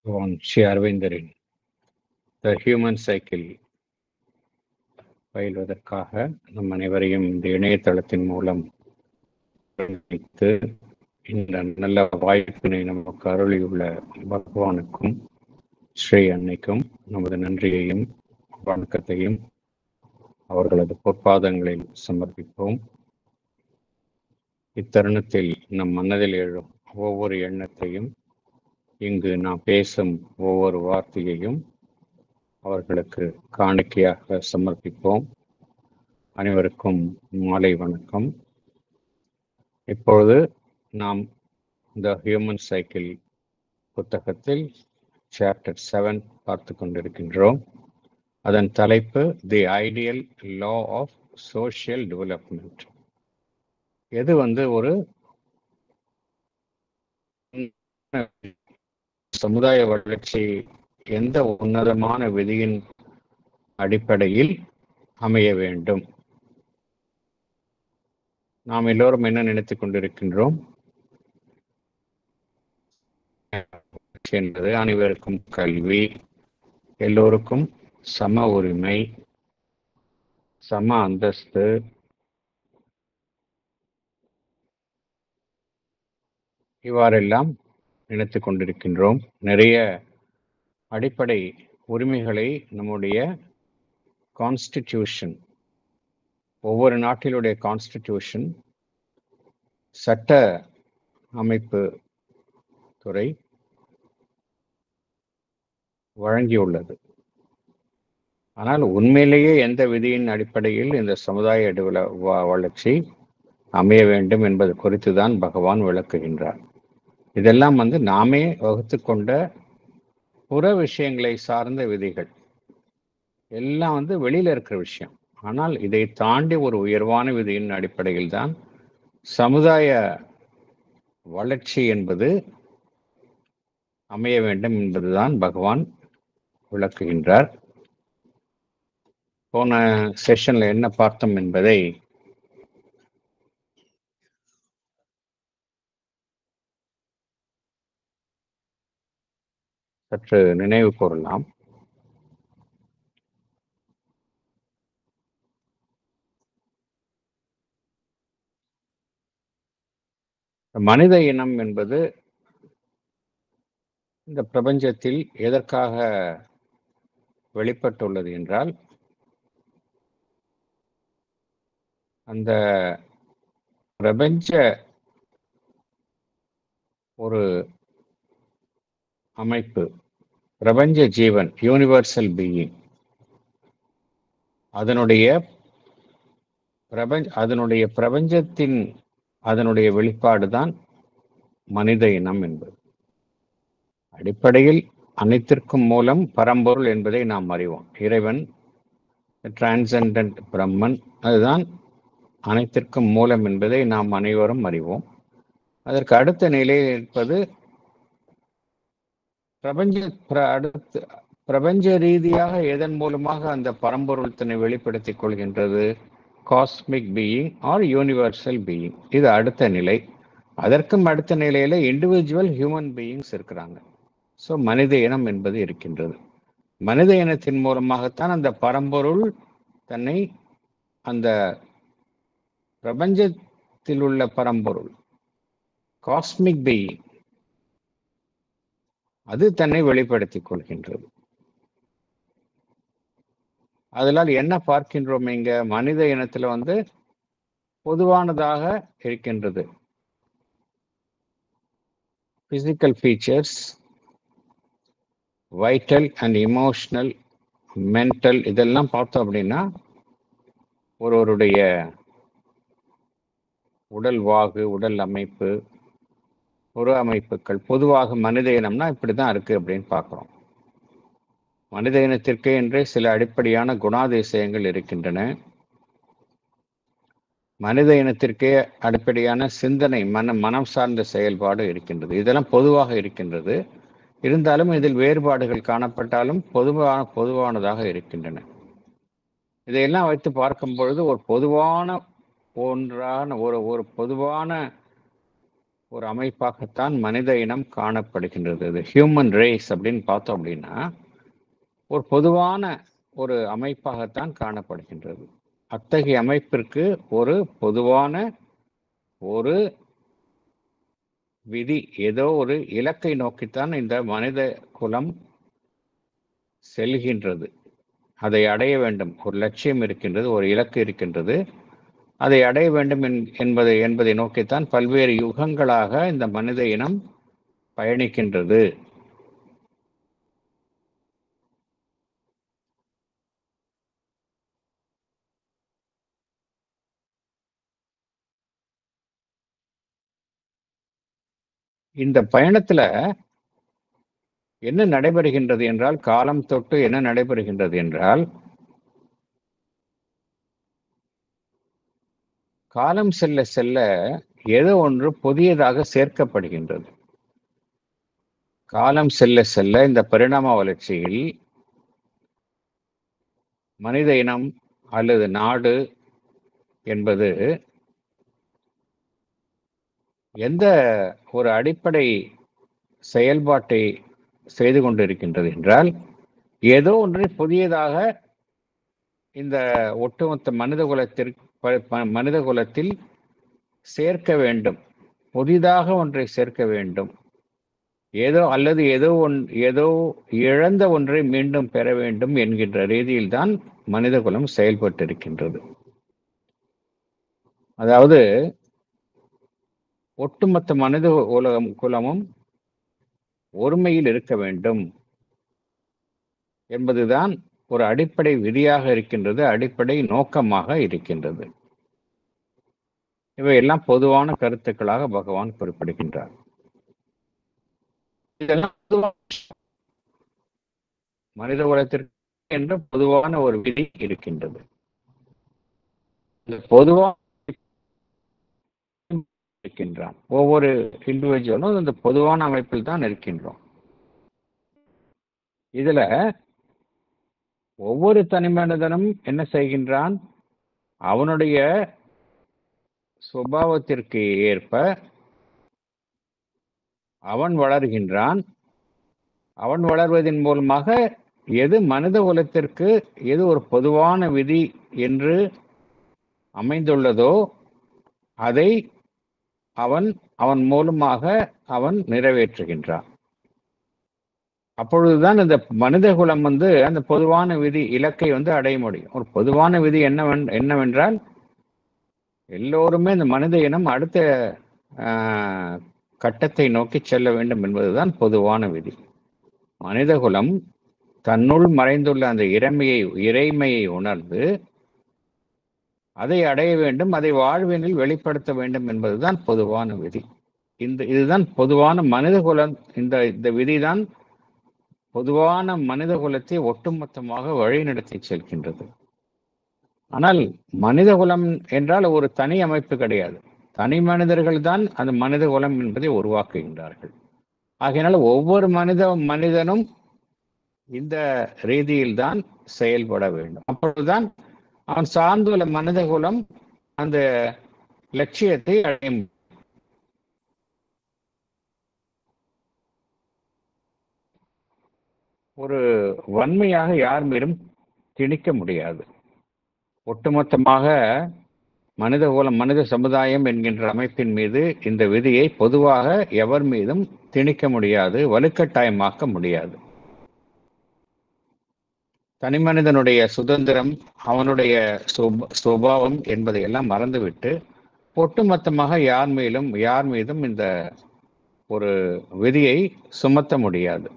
ஸ்ரீ அரவிந்தரின் த human cycle பயில்வதற்காக நம் அனைவரையும் இந்த இணையதளத்தின் மூலம் இணைத்து இந்த நல்ல வாய்ப்பினை நமக்கு அருளியுள்ள பகவானுக்கும் ஸ்ரீ அன்னைக்கும் நமது நன்றியையும் வணக்கத்தையும் அவர்களது பொற்பாதங்களில் சமர்ப்பிப்போம். இத்தருணத்தில் நம் மனதில் எழும் ஒவ்வொரு எண்ணத்தையும், இங்கு நாம் பேசும் ஒவ்வொரு வார்த்தையையும் அவர்களுக்கு காணிக்கையாக சமர்ப்பிப்போம். அனைவருக்கும் மாலை வணக்கம். இப்பொழுது நாம் த ஹியூமன் சைக்கிள் புத்தகத்தில் சாப்டர் 7 பார்த்து கொண்டிருக்கின்றோம். அதன் தலைப்பு the ideal law of social development. எது ஒரு சமுதாய வளர்ச்சி எந்த உன்னதமான விதியின் அடிப்படையில் அமைய வேண்டும்? நாம் எல்லோரும் என்ன நினைத்துக் கொண்டிருக்கின்றோம் என்பது அனைவருக்கும் கல்வி, எல்லோருக்கும் சம உரிமை, சம அந்தஸ்து, இவ்வாறெல்லாம் நினைத்துக் கொண்டிருக்கின்றோம். நிறைய அடிப்படை உரிமைகளை நம்முடைய கான்ஸ்டிடியூஷன், ஒவ்வொரு நாட்டிலுடைய கான்ஸ்டிடியூஷன், சட்ட அமைப்பு துறை வழங்கியுள்ளது. ஆனால் உண்மையிலேயே எந்த விதியின் அடிப்படையில் இந்த சமுதாய வளர்ச்சி அமைய வேண்டும் என்பது குறித்து தான் பகவான் விளக்குகின்றார். இதெல்லாம் நாமே வகுத்து கொண்ட புற விஷயங்களை சார்ந்த விதிகள், எல்லாம் வெளியில இருக்கிற விஷயம். ஆனால் இதை தாண்டி ஒரு உயர்வான விதியின் அடிப்படையில் தான் சமுதாய வளர்ச்சி என்பது அமைய வேண்டும் என்பதுதான் பகவான் விளக்குகின்றார். போன செஷன்ல என்ன பார்த்தோம் என்பதை சற்று நினைவு கூறலாம். மனித இனம் என்பது இந்த பிரபஞ்சத்தில் எதற்காக வெளிப்பட்டுள்ளது என்றால், அந்த பிரபஞ்ச ஒரு அமைப்பு, பிரபஞ்ச ஜீவன், யூனிவர்சல் பீயிங், அதனுடைய பிரபஞ்சத்தின் அதனுடைய வெளிப்பாடு தான் மனித இனம் என்பது. அடிப்படையில் அனைத்திற்கும் மூலம் பரம்பொருள் என்பதை நாம் அறிவோம். இறைவன், டிரான்செண்டன்ட் பிரம்மன், அதுதான் அனைத்திற்கும் மூலம் என்பதை நாம் அனைவரும் அறிவோம். அதற்கு அடுத்த நிலையில் இருப்பது பிரபஞ்ச ரீதியாக எதன் மூலமாக அந்த பரம்பொருள் தன்னை வெளிப்படுத்திக் கொள்கின்றது? Cosmic being or universal being. இது அடுத்த நிலை. அதற்கும் அடுத்த நிலையில இண்டிவிஜுவல் ஹியூமன் பீயிங்ஸ் இருக்கிறாங்க. ஸோ மனித இனம் என்பது இருக்கின்றது. மனித இனத்தின் மூலமாகத்தான் அந்த பரம்பொருள் தன்னை, அந்த பிரபஞ்சத்தில் உள்ள பரம்பொருள், காஸ்மிக் பீயிங், அது தன்னை வெளிப்படுத்திக் கொள்கின்றது. அதனால் என்ன பார்க்கின்றோம் இங்க? மனித இனத்துல பொதுவானதாக இருக்கின்றது physical features, vital and emotional, mental, இதெல்லாம் பார்த்தோம் அப்படின்னா ஒருவருடைய உடல் வாகு, உடல் அமைப்பு, புற அமைப்புகள், பொதுவாக மனித இனம்னா இப்படிதான் இருக்கு அப்படின்னு பார்க்கிறோம். மனித இனத்திற்கே என்றே சில அடிப்படையான குணாதிசயங்கள் இருக்கின்றன. மனித இனத்திற்கே அடிப்படையான சிந்தனை, மனம் சார்ந்த செயல்பாடு இருக்கின்றது. இதெல்லாம் பொதுவாக இருக்கின்றது. இருந்தாலும் இதில் வேறுபாடுகள் காணப்பட்டாலும் பொதுவானதாக இருக்கின்றன. இதையெல்லாம் வைத்து பார்க்கும் பொழுது ஒரு பொதுவான ஒன்றான ஒரு பொதுவான ஒரு அமைப்பாகத்தான் மனித இனம் காணப்படுகின்றது. இது ஹியூமன் ரேஸ் அப்படின்னு பார்த்தோம் அப்படின்னா ஒரு பொதுவான ஒரு அமைப்பாகத்தான் காணப்படுகின்றது. அத்தகைய அமைப்பிற்கு ஒரு பொதுவான ஒரு விதி, ஏதோ ஒரு இலக்கை நோக்கித்தான் இந்த மனித குலம் செல்கின்றது. அதை அடைய வேண்டும், ஒரு லட்சியம் இருக்கின்றது, ஒரு இலக்கு இருக்கின்றது. அதை அடைய வேண்டும் என்பதை நோக்கித்தான் பல்வேறு யுகங்களாக இந்த மனித இனம் பயணிக்கின்றது. இந்த பயணத்துல என்ன நடைபெறுகின்றது என்றால், காலம் தொட்டு என்ன நடைபெறுகின்றது என்றால், காலம் செல்ல செல்ல ஏதோ ஒன்று புதியதாக சேர்க்கப்படுகின்றது. காலம் செல்ல செல்ல இந்த பரிணாம வளர்ச்சியில் மனித இனம் அல்லது நாடு என்பது எந்த ஒரு அடிப்படை செயல்பாட்டை செய்து கொண்டிருக்கின்றது என்றால், ஏதோ ஒன்றை புதியதாக இந்த ஒட்டுமொத்த மனித குலத்தில் சேர்க்க வேண்டும், புதிதாக ஒன்றை சேர்க்க வேண்டும், ஏதோ இழந்த ஒன்றை மீண்டும் பெற வேண்டும் என்கின்ற ரீதியில் தான் மனித குலம் செயல்பட்டிருக்கின்றது. அதாவது ஒட்டுமொத்த மனித குலமும் ஒருமையில் இருக்க வேண்டும் என்பதுதான் ஒரு அடிப்படை விதியாக இருக்கின்றது, அடிப்படை நோக்கமாக இருக்கின்றது. இவையெல்லாம் பொதுவான கருத்துக்களாக பகவான் குறிப்பிடுகின்றார். இதெல்லாம் மனித குலத்திற்கு என்ற பொதுவான ஒரு விதி இருக்கின்றது. பொதுவாக இருக்கின்றான் ஒவ்வொரு இண்டிவிஜுவலும் இந்த பொதுவான அமைப்பில் தான் இருக்கின்றோம். இதுல ஒவ்வொரு தனி மனிதனும் என்ன செய்கின்றான், அவனுடைய சுபாவத்திற்கு ஏற்ப அவன் வளர்கின்றான். அவன் வளர்வதன் மூலமாக எது மனித குலத்திற்கு எது ஒரு பொதுவான விதி என்று அமைந்துள்ளதோ அதை அவன் மூலமாக அவன் நிறைவேற்றுகின்றான். அப்பொழுதுதான் இந்த மனித குலம் அந்த பொதுவான விதி இலக்கை அடைய முடியும். ஒரு பொதுவான விதி என்னவென்றால், எல்லோருமே இந்த மனித இனம் அடுத்த கட்டத்தை நோக்கி செல்ல வேண்டும் என்பதுதான் பொதுவான விதி. மனித குலம் தன்னுள் மறைந்துள்ள அந்த இறைமையை உணர்ந்து அதை அடைய வேண்டும், அதை வாழ்வினில் வெளிப்படுத்த வேண்டும் என்பதுதான் பொதுவான விதி. இதுதான் பொதுவான மனித குலம். இந்த விதிதான் பொதுவான மனித குலத்தை ஒட்டுமொத்தமாக வழிநடத்தி செல்கின்றது. ஆனால் மனித குலம் என்றால் ஒரு தனி அமைப்பு கிடையாது. தனி மனிதர்கள் தான் அந்த மனித குலம் என்பதை உருவாக்குகின்றார்கள். ஆகையினால ஒவ்வொரு மனிதனும் இந்த ரீதியில் தான் செயல்பட வேண்டும். அப்பொழுதுதான் அவன் சார்ந்துள்ள மனித குலம் அந்த லட்சியத்தை அடையும். ஒரு வன்மையாக யார் மீதும் திணிக்க முடியாது. ஒட்டுமொத்தமாக மனித சமுதாயம் என்கின்ற அமைப்பின் மீது இந்த விதியை பொதுவாக எவர் மீதும் திணிக்க முடியாது, வலுக்கட்டாயமாக்க முடியாது. தனி மனிதனுடைய சுதந்திரம், அவனுடைய சுபாவம் என்பதையெல்லாம் மறந்துவிட்டு ஒட்டுமொத்தமாக யார் மீதும் இந்த ஒரு விதியை சுமத்த முடியாது.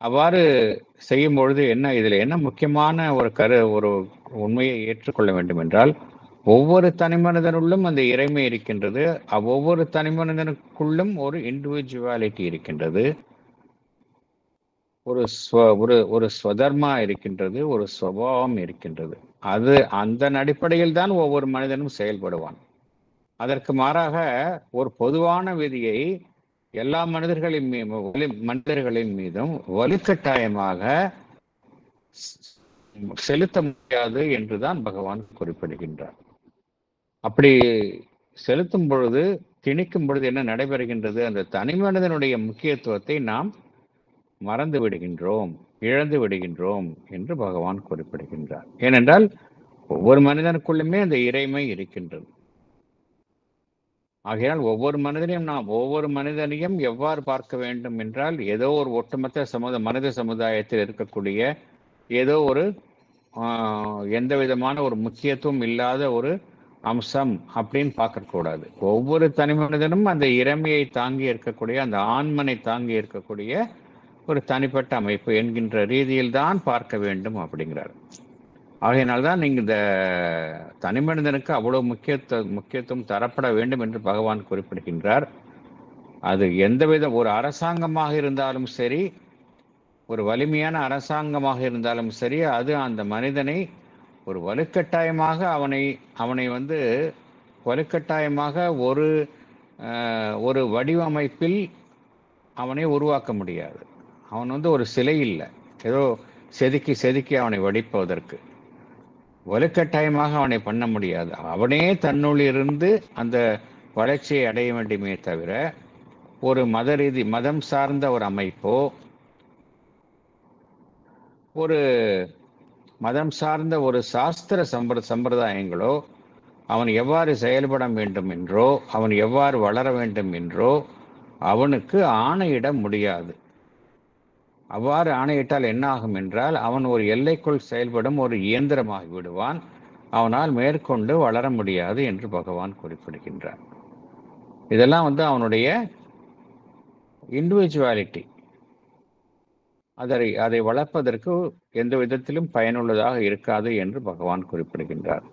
அவ்வாறு செய்யும் பொழுது இதில் என்ன முக்கியமான ஒரு உண்மையை ஏற்றுக்கொள்ள வேண்டும் என்றால், ஒவ்வொரு தனி மனிதனுள்ளும் அந்த இறைமை இருக்கின்றது. ஒவ்வொரு தனி மனிதனுக்குள்ளும் ஒரு இண்டிவிஜுவாலிட்டி இருக்கின்றது, ஒரு ஸ்வதர்மா இருக்கின்றது, ஒரு சுபாவம் இருக்கின்றது. அந்த அடிப்படையில் தான் ஒவ்வொரு மனிதனும் செயல்படுவான். அதற்கு மாறாக ஒரு பொதுவான விதியை எல்லா மனிதர்களின் மீதும் வலுக்கட்டாயமாக செலுத்த முடியாது என்றுதான் பகவான் குறிப்பிடுகின்றார். அப்படி செலுத்தும் பொழுது திணிக்கும் பொழுது என்ன நடைபெறுகின்றது? அந்த தனி மனிதனுடைய முக்கியத்துவத்தை நாம் மறந்து விடுகின்றோம், இழந்து விடுகின்றோம் என்று பகவான் குறிப்பிடுகின்றார். ஏனென்றால் ஒவ்வொரு மனிதனுக்குள்ளுமே அந்த இறைமை இருக்கின்றது. ஆகையால் ஒவ்வொரு மனிதனையும் எவ்வாறு பார்க்க வேண்டும் என்றால், ஏதோ ஒரு ஒட்டுமொத்த மனித சமுதாயத்தில் இருக்கக்கூடிய ஏதோ ஒரு எந்த விதமான ஒரு முக்கியத்துவம் இல்லாத ஒரு அம்சம் அப்படின்னு பார்க்கக்கூடாது. ஒவ்வொரு தனி மனிதனும் அந்த இறைமையை தாங்கி இருக்கக்கூடிய, அந்த ஆண்மனை தாங்கி இருக்கக்கூடிய ஒரு தனிப்பட்ட அமைப்பு என்கின்ற ரீதியில் தான் பார்க்க வேண்டும் அப்படிங்கிறார். ஆகையினால்தான் நீங்கள் இந்த தனி மனிதனுக்கு அவ்வளவு முக்கியத்துவம் தரப்பட வேண்டும் என்று பகவான் குறிப்பிடுகின்றார். அது எந்தவித ஒரு அரசாங்கமாக இருந்தாலும் சரி, ஒரு வலிமையான அரசாங்கமாக இருந்தாலும் சரி, அது அந்த மனிதனை ஒரு வலுக்கட்டாயமாக அவனை வலுக்கட்டாயமாக ஒரு வடிவமைப்பில் அவனை உருவாக்க முடியாது. அவன் ஒரு சிலை இல்லை, ஏதோ செதுக்கி அவனை வடிப்பதற்கு வலுக்கட்டாயமாக அவனை பண்ண முடியாது. அவனே தன்னுள்ளிருந்து அந்த வளர்ச்சியை அடைய வேண்டுமே தவிர, ஒரு மதம் சார்ந்த ஒரு அமைப்போ, ஒரு மதம் சார்ந்த ஒரு சாஸ்திர சம்பிரதாயங்களோ அவன் எவ்வாறு செயல்பட வேண்டும் என்றோ, அவன் எவ்வாறு வளர வேண்டும் என்றோ அவனுக்கு ஆணையிட முடியாது. அவ்வாறு ஆணையிட்டால் என்ன ஆகும் என்றால், அவன் ஒரு எல்லைக்குள் செயல்படும் ஒரு இயந்திரமாகி விடுவான். அவனால் மேற்கொண்டு வளர முடியாது என்று பகவான் குறிப்பிடுகின்றார். இதெல்லாம் அவனுடைய இண்டிவிஜுவாலிட்டி. அதை வளர்ப்பதற்கு எந்த விதத்திலும் பயனுள்ளதாக இருக்காது என்று பகவான் குறிப்பிடுகின்றார்.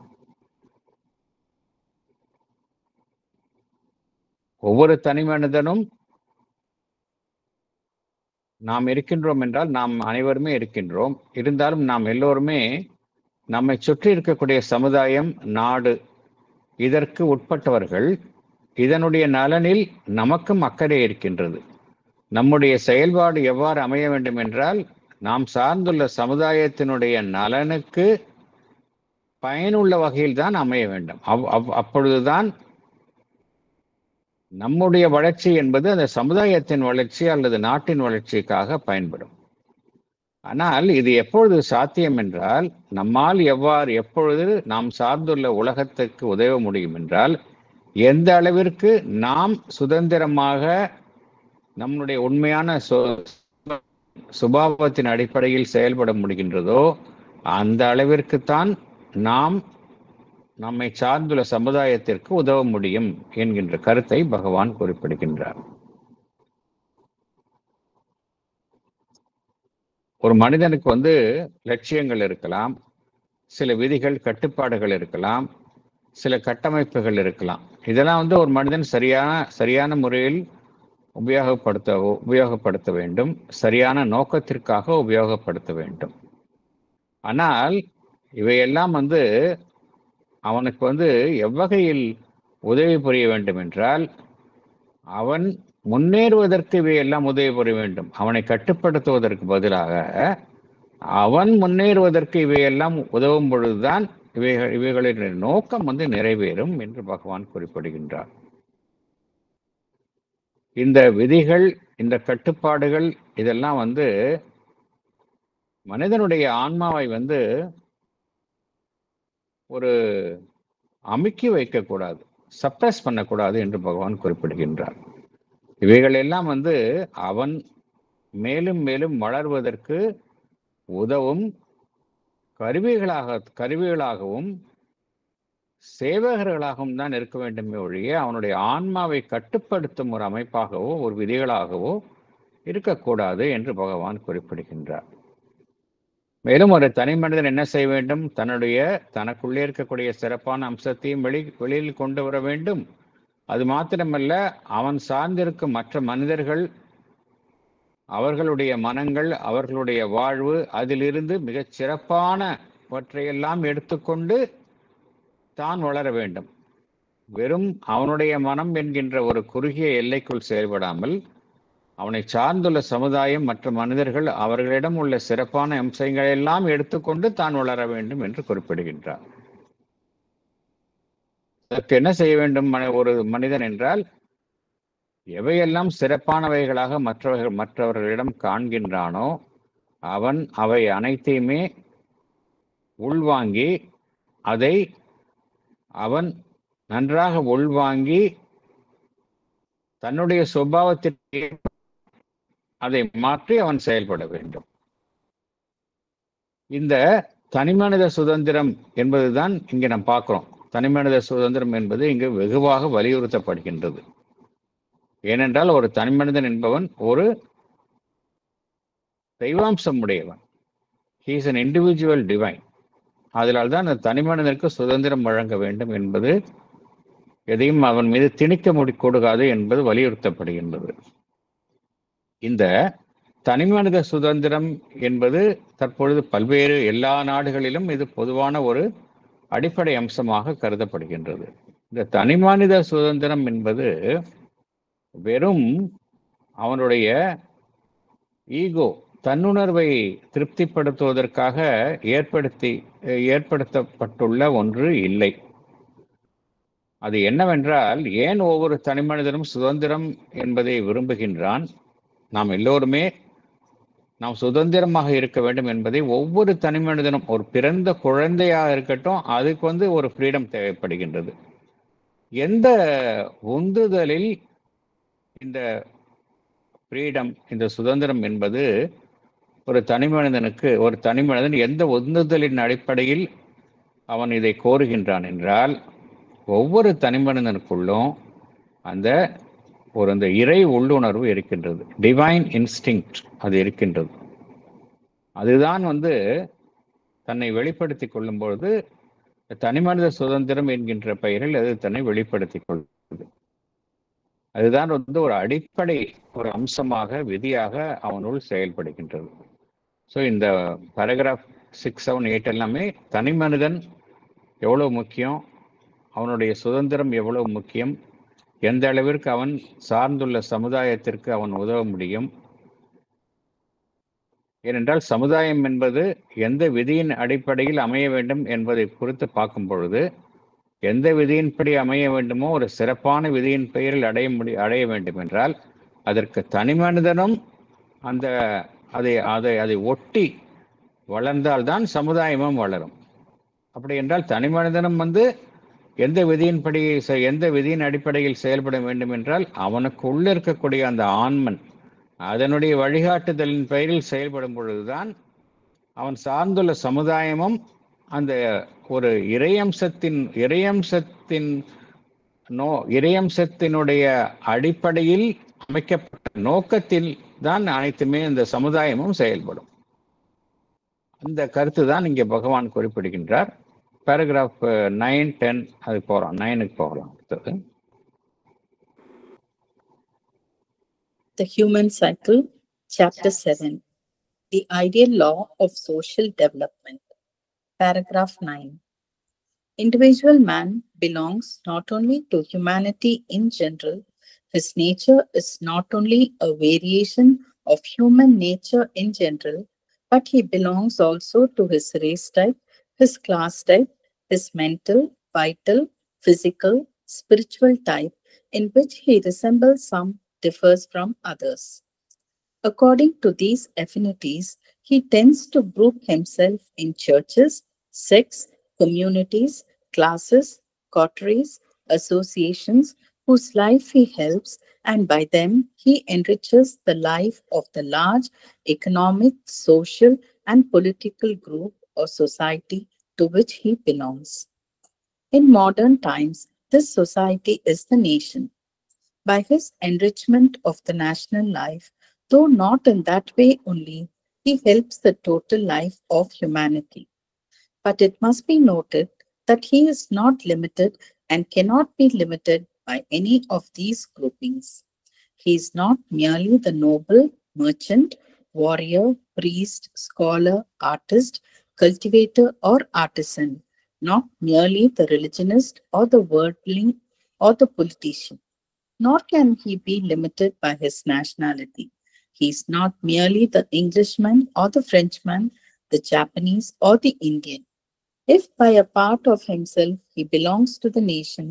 ஒவ்வொரு தனி மனிதனும் நாம் இருக்கின்றோம் என்றால், நாம் அனைவருமே இருக்கின்றோம். இருந்தாலும் நாம் எல்லோருமே நம்மை சுற்றி இருக்கக்கூடிய சமுதாயம், நாடு, இதற்கு உட்பட்டவர்கள். இதனுடைய நலனில் நமக்கும் அக்கறை இருக்கின்றது. நம்முடைய செயல்பாடு எவ்வாறு அமைய வேண்டும் என்றால், நாம் சார்ந்துள்ள சமுதாயத்தினுடைய நலனுக்கு பயனுள்ள வகையில் தான் அமைய வேண்டும். அப்பொழுதுதான் நம்முடைய வளர்ச்சி என்பது அந்த சமுதாயத்தின் வளர்ச்சி அல்லது நாட்டின் வளர்ச்சிக்காக பயன்படும். ஆனால் இது எப்பொழுது சாத்தியம் என்றால், நம்மால் எப்பொழுது நாம் சார்ந்துள்ள உலகத்துக்கு உதவ முடியும் என்றால், எந்த அளவிற்கு நாம் சுதந்திரமாக நம்முடைய உண்மையான சுபாவத்தின் அடிப்படையில் செயல்பட முடிகின்றதோ, அந்த அளவிற்குத்தான் நாம் நம்மை சார்ந்துள்ள சமுதாயத்திற்கு உதவ முடியும் என்கின்ற கருத்தை பகவான் குறிப்பிடுகின்றார். ஒரு மனிதனுக்கு லட்சியங்கள் இருக்கலாம், சில விதிகள் கட்டுப்பாடுகள் இருக்கலாம், சில கட்டமைப்புகள் இருக்கலாம். இதெல்லாம் ஒரு மனிதன் சரியான முறையில் உபயோகப்படுத்த வேண்டும், சரியான நோக்கத்திற்காக உபயோகப்படுத்த வேண்டும். ஆனால் இவையெல்லாம் அவனுக்கு எவ்வகையில் உதவி புரிய வேண்டும் என்றால், அவன் முன்னேறுவதற்கு இவையெல்லாம் உதவி புரிய வேண்டும். அவனை கட்டுப்படுத்துவதற்கு பதிலாக அவன் முன்னேறுவதற்கு இவையெல்லாம் உதவும் பொழுதுதான் இவைகளின் நோக்கம் நிறைவேறும் என்று பகவான் குறிப்பிடுகின்றார். இந்த விதிகள், இந்த கட்டுப்பாடுகள் இதெல்லாம் மனிதனுடைய ஆன்மாவை ஒரு அமுக்கி வைக்கக்கூடாது, சப்ரஸ் பண்ணக்கூடாது என்று பகவான் குறிப்பிடுகின்றார். இவைகள் எல்லாம் அவன் மேலும் மேலும் வளர்வதற்கு உதவும் கருவிகளாகவும் சேவகர்களாகவும் தான் இருக்க வேண்டுமே ஒழிய, அவனுடைய ஆன்மாவை கட்டுப்படுத்தும் ஒரு அமைப்பாகவோ ஒரு விதிகளாகவோ இருக்கக்கூடாது என்று பகவான் குறிப்பிடுகின்றார். மேலும் ஒரு தனி மனிதன் என்ன செய்ய வேண்டும்? தனக்குள்ளே இருக்கக்கூடிய சிறப்பான அம்சத்தையும் வெளியில் கொண்டு வர வேண்டும். அது மாத்திரமல்ல, அவன் சார்ந்திருக்கும் மற்ற மனிதர்கள், அவர்களுடைய மனங்கள், அவர்களுடைய வாழ்வு, அதிலிருந்து மிகச் சிறப்பானவற்றையெல்லாம் எடுத்துக்கொண்டு தான் வளர வேண்டும். வெறும் அவனுடைய மனம் என்கின்ற ஒரு குறுகிய எல்லைக்குள் செயல்படாமல், அவனை சார்ந்துள்ள சமுதாயம், மற்ற மனிதர்கள், அவர்களிடம் உள்ள சிறப்பான அம்சங்களை எல்லாம் எடுத்துக்கொண்டு தான் வளர வேண்டும் என்று குறிப்பிடுகின்றார். அதற்கு என்ன செய்ய வேண்டும் ஒரு மனிதன் என்றால், எவையெல்லாம் சிறப்பானவைகளாக மற்றவர்களிடம் காண்கின்றானோ அவன் அவை அனைத்தையுமே உள்வாங்கி அதை அவன் நன்றாக உள்வாங்கி தன்னுடைய சுபாவத்திற்கு அதை மாற்றி அவன் செயல்பட வேண்டும். இந்த தனிமனித சுதந்திரம் என்பதுதான் இங்கே நாம் பார்க்கிறோம். தனிமனித சுதந்திரம் என்பது இங்கு வெகுவாக வலியுறுத்தப்படுகின்றது. ஏனென்றால் ஒரு தனிமனிதன் என்பவன் ஒரு தெய்வாம்சம் உடையவன். He is an individual divine. அதனால் தான் அந்த தனிமனிதனுக்கு சுதந்திரம் வழங்க வேண்டும் என்பது, எதையும் அவன் மீது திணிக்க கூடாது என்பது வலியுறுத்தப்படுகின்றது. இந்த தனிமனித சுதந்திரம் என்பது தற்பொழுது பல்வேறு எல்லா நாடுகளிலும் இது பொதுவான ஒரு அடிப்படை அம்சமாக கருதப்படுகின்றது. இந்த தனிமனித சுதந்திரம் என்பது வெறும் அவனுடைய ஈகோ, தன்னுணர்வை திருப்திப்படுத்துவதற்காக ஏற்படுத்தப்பட்டுள்ள ஒன்று இல்லை. அது என்னவென்றால், ஏன் ஒவ்வொரு தனிமனிதனும் சுதந்திரம் என்பதை விரும்புகின்றான்? நாம் எல்லோருமே நாம் சுதந்திரமாக இருக்க வேண்டும் என்பதை ஒவ்வொரு தனிமனிதனும், ஒரு பிறந்த குழந்தையாக இருக்கட்டும், அதுக்கு ஒரு ஃப்ரீடம் தேவைப்படுகின்றது. எந்த உந்துதலில் இந்த ஃப்ரீடம், இந்த சுதந்திரம் என்பது ஒரு தனிமனிதன் எந்த உந்துதலின் அடிப்படையில் அவன் இதை கோருகின்றான் என்றால், ஒவ்வொரு தனிமனிதனுக்குள்ளும் அந்த இறை உள்ளுணர்வு இருக்கின்றது. டிவைன் இன்ஸ்டிங்க்ட் அது இருக்கின்றது. அதுதான் தன்னை வெளிப்படுத்திக் கொள்ளும் பொழுது தனிமனித சுதந்திரம் என்கின்ற பெயரில் அது தன்னை வெளிப்படுத்திக் கொள்வது. அதுதான் ஒரு அடிப்படை ஒரு அம்சமாக, விதியாக அவனுள் செயல்படுகின்றது. ஸோ இந்த பேராகிராஃப் 6, 7, 8 எல்லாமே தனிமனிதன் எவ்வளவு முக்கியம், அவனுடைய சுதந்திரம் எவ்வளவு முக்கியம், எந்த அளவிற்கு அவன் சார்ந்துள்ள சமுதாயத்திற்கு அவன் உதவ முடியும். ஏனென்றால் சமுதாயம் என்பது எந்த விதியின் அடிப்படையில் அமைய வேண்டும் என்பதை குறித்து பார்க்கும் பொழுது, எந்த விதியின்படி அமைய வேண்டுமோ ஒரு சிறப்பான விதியின் பெயரில் அடைய வேண்டும் என்றால் அதற்கு தனிமனிதனும் அதை ஒட்டி வளர்ந்தால்தான் சமுதாயமும் வளரும். அப்படி என்றால் தனிமனிதனும் எந்த விதியின் அடிப்படையில் செயல்பட வேண்டும் என்றால் அவனுக்கு உள்ள இருக்கக்கூடிய அந்த ஆன்மன் அதனுடைய வழிகாட்டுதலின் பெயரில் செயல்படும் பொழுதுதான் அவன் சார்ந்துள்ள சமுதாயமும் அந்த ஒரு இறையம்சத்தினுடைய அடிப்படையில் அமைக்கப்பட்ட நோக்கத்தில் தான் அனைத்துமே இந்த சமுதாயமும் செயல்படும். அந்த கருத்து தான் இங்கே பகவான் குறிப்பிடுகின்றார். பேராகிராஃப் 9, 10 அது போறோம். 9க்கு போகலாம். The Human Cycle, Chapter 7, The Ideal Law of Social Development. Paragraph 9. Individual man belongs not only to humanity in general, his nature is not only a variation of human nature in general, but he belongs also to his race type, his class type, his mental, vital, physical, spiritual type, in which he resembles some, differs from others. According to these affinities, he tends to group himself in churches, sects, communities, classes, coteries, associations, whose life he helps, and by them he enriches the life of the large economic, social, and political group or society to which he belongs. In modern times, this society is the nation. By his enrichment of the national life, though not in that way only, he helps the total life of humanity. But it must be noted that he is not limited and cannot be limited by any of these groupings. He is not merely the noble, merchant, warrior, priest, scholar, artist, cultivator, or artisan, not merely the religionist or the worldling or the politician. Nor can he be limited by his nationality. He is not merely the Englishman or the Frenchman, the Japanese or the Indian. If by a part of himself he belongs to the nation,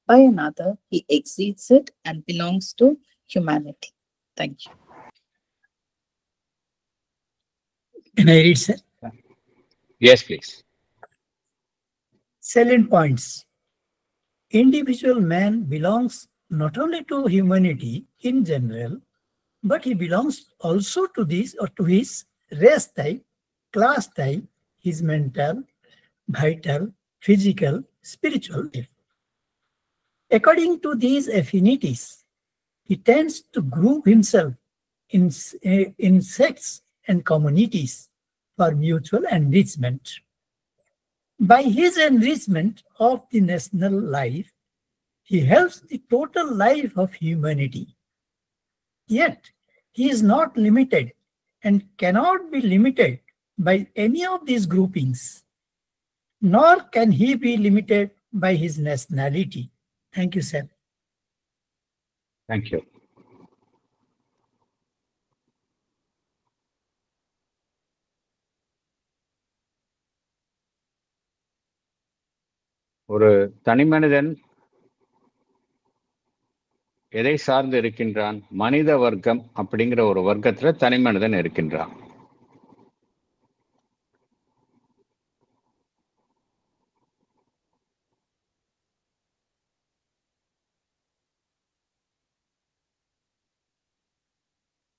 by another he exceeds it and belongs to humanity. Thank you. Can I read, sir? Yes, please. Salient points. Individual man belongs not only to humanity in general, but he belongs also to this or to his race type, class type, his mental, vital, physical, spiritual life. According to these affinities, he tends to group himself in sects and communities for mutual enrichment. By his enrichment of the national life, he helps the total life of humanity. Yet, he is not limited and cannot be limited by any of these groupings, nor can he be limited by his nationality. Thank you, sir. Thank you. ஒரு தனி மனிதன் எதை சார்ந்து இருக்கின்றான்? மனித வர்க்கம் அப்படிங்கிற ஒரு வர்க்கத்துல தனி மனிதன் இருக்கின்றான்.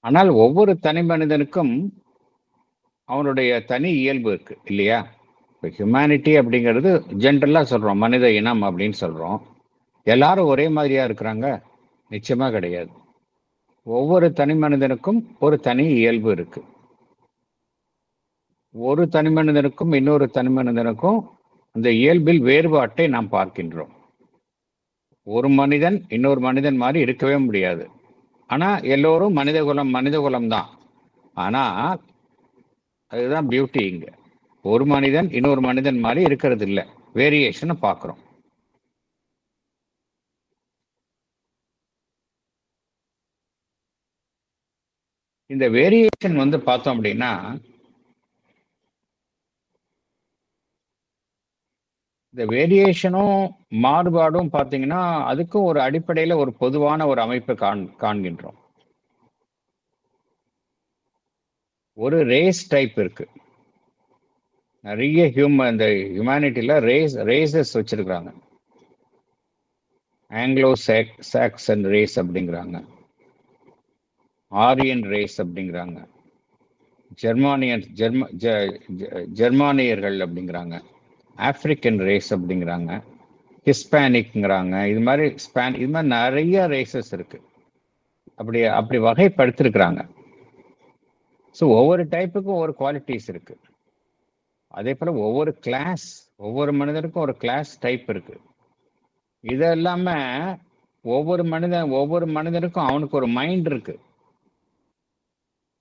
ஆனால் ஒவ்வொரு தனி மனிதனுக்கும் அவனுடைய தனி இயல்பு இருக்கு இல்லையா? இப்போ ஹியூமனிட்டி அப்படிங்கிறது ஜென்ரலா சொல்றோம், மனித இனம் அப்படின்னு சொல்றோம். எல்லாரும் ஒரே மாதிரியா இருக்கிறாங்க? நிச்சயமா கிடையாது. ஒவ்வொரு தனி மனிதனுக்கும் ஒரு தனி இயல்பு இருக்கு. ஒரு தனி மனிதனுக்கும் இன்னொரு தனி மனிதனுக்கும் அந்த இயல்பில் வேறுபாட்டை நாம் பார்க்கின்றோம். ஒரு மனிதன் இன்னொரு மனிதன் மாதிரி இருக்கவே முடியாது. ஆனா எல்லோரும் மனித குலம் தான். ஆனா அதுதான் பியூட்டி. இங்க ஒரு மனிதன் இன்னொரு மனிதன் மாதிரி இருக்கிறது இல்லை, வேரியேஷனை பார்க்கிறோம். இந்த வேரியேஷன் பார்த்தோம் அப்படின்னா, இந்த வேரியேஷனும் மாறுபாடும் பார்த்தீங்கன்னா அதுக்கும் ஒரு அடிப்படையில ஒரு பொதுவான ஒரு அமைப்பை காண்கின்றோம். ஒரு ரேஸ் டைப் இருக்கு. நிறைய இந்த ஹியூமனிட்டியில ரேசஸ் வச்சிருக்கிறாங்க. ஆங்கிலோ சாக்சன் ரேஸ் அப்படிங்கிறாங்க, ஆரியன் ரேஸ் அப்படிங்கிறாங்க, ஜெர்மானியர்கள் அப்படிங்கிறாங்க, ஆப்பிரிக்கன் ரேஸ் அப்படிங்கிறாங்க, ஹிஸ்பானிக்ங்கிறாங்க. இது மாதிரி நிறைய ரேசஸ் இருக்கு. அப்படி வகைப்படுத்திருக்கிறாங்க. ஸோ ஒவ்வொரு டைப்புக்கும் ஒரு குவாலிட்டிஸ் இருக்கு. அதே போல ஒவ்வொரு மனிதனுக்கும் ஒரு கிளாஸ் டைப் இருக்கு. இது இல்லாம ஒவ்வொரு மனிதனுக்கும் அவனுக்கு ஒரு மைண்ட் இருக்கு,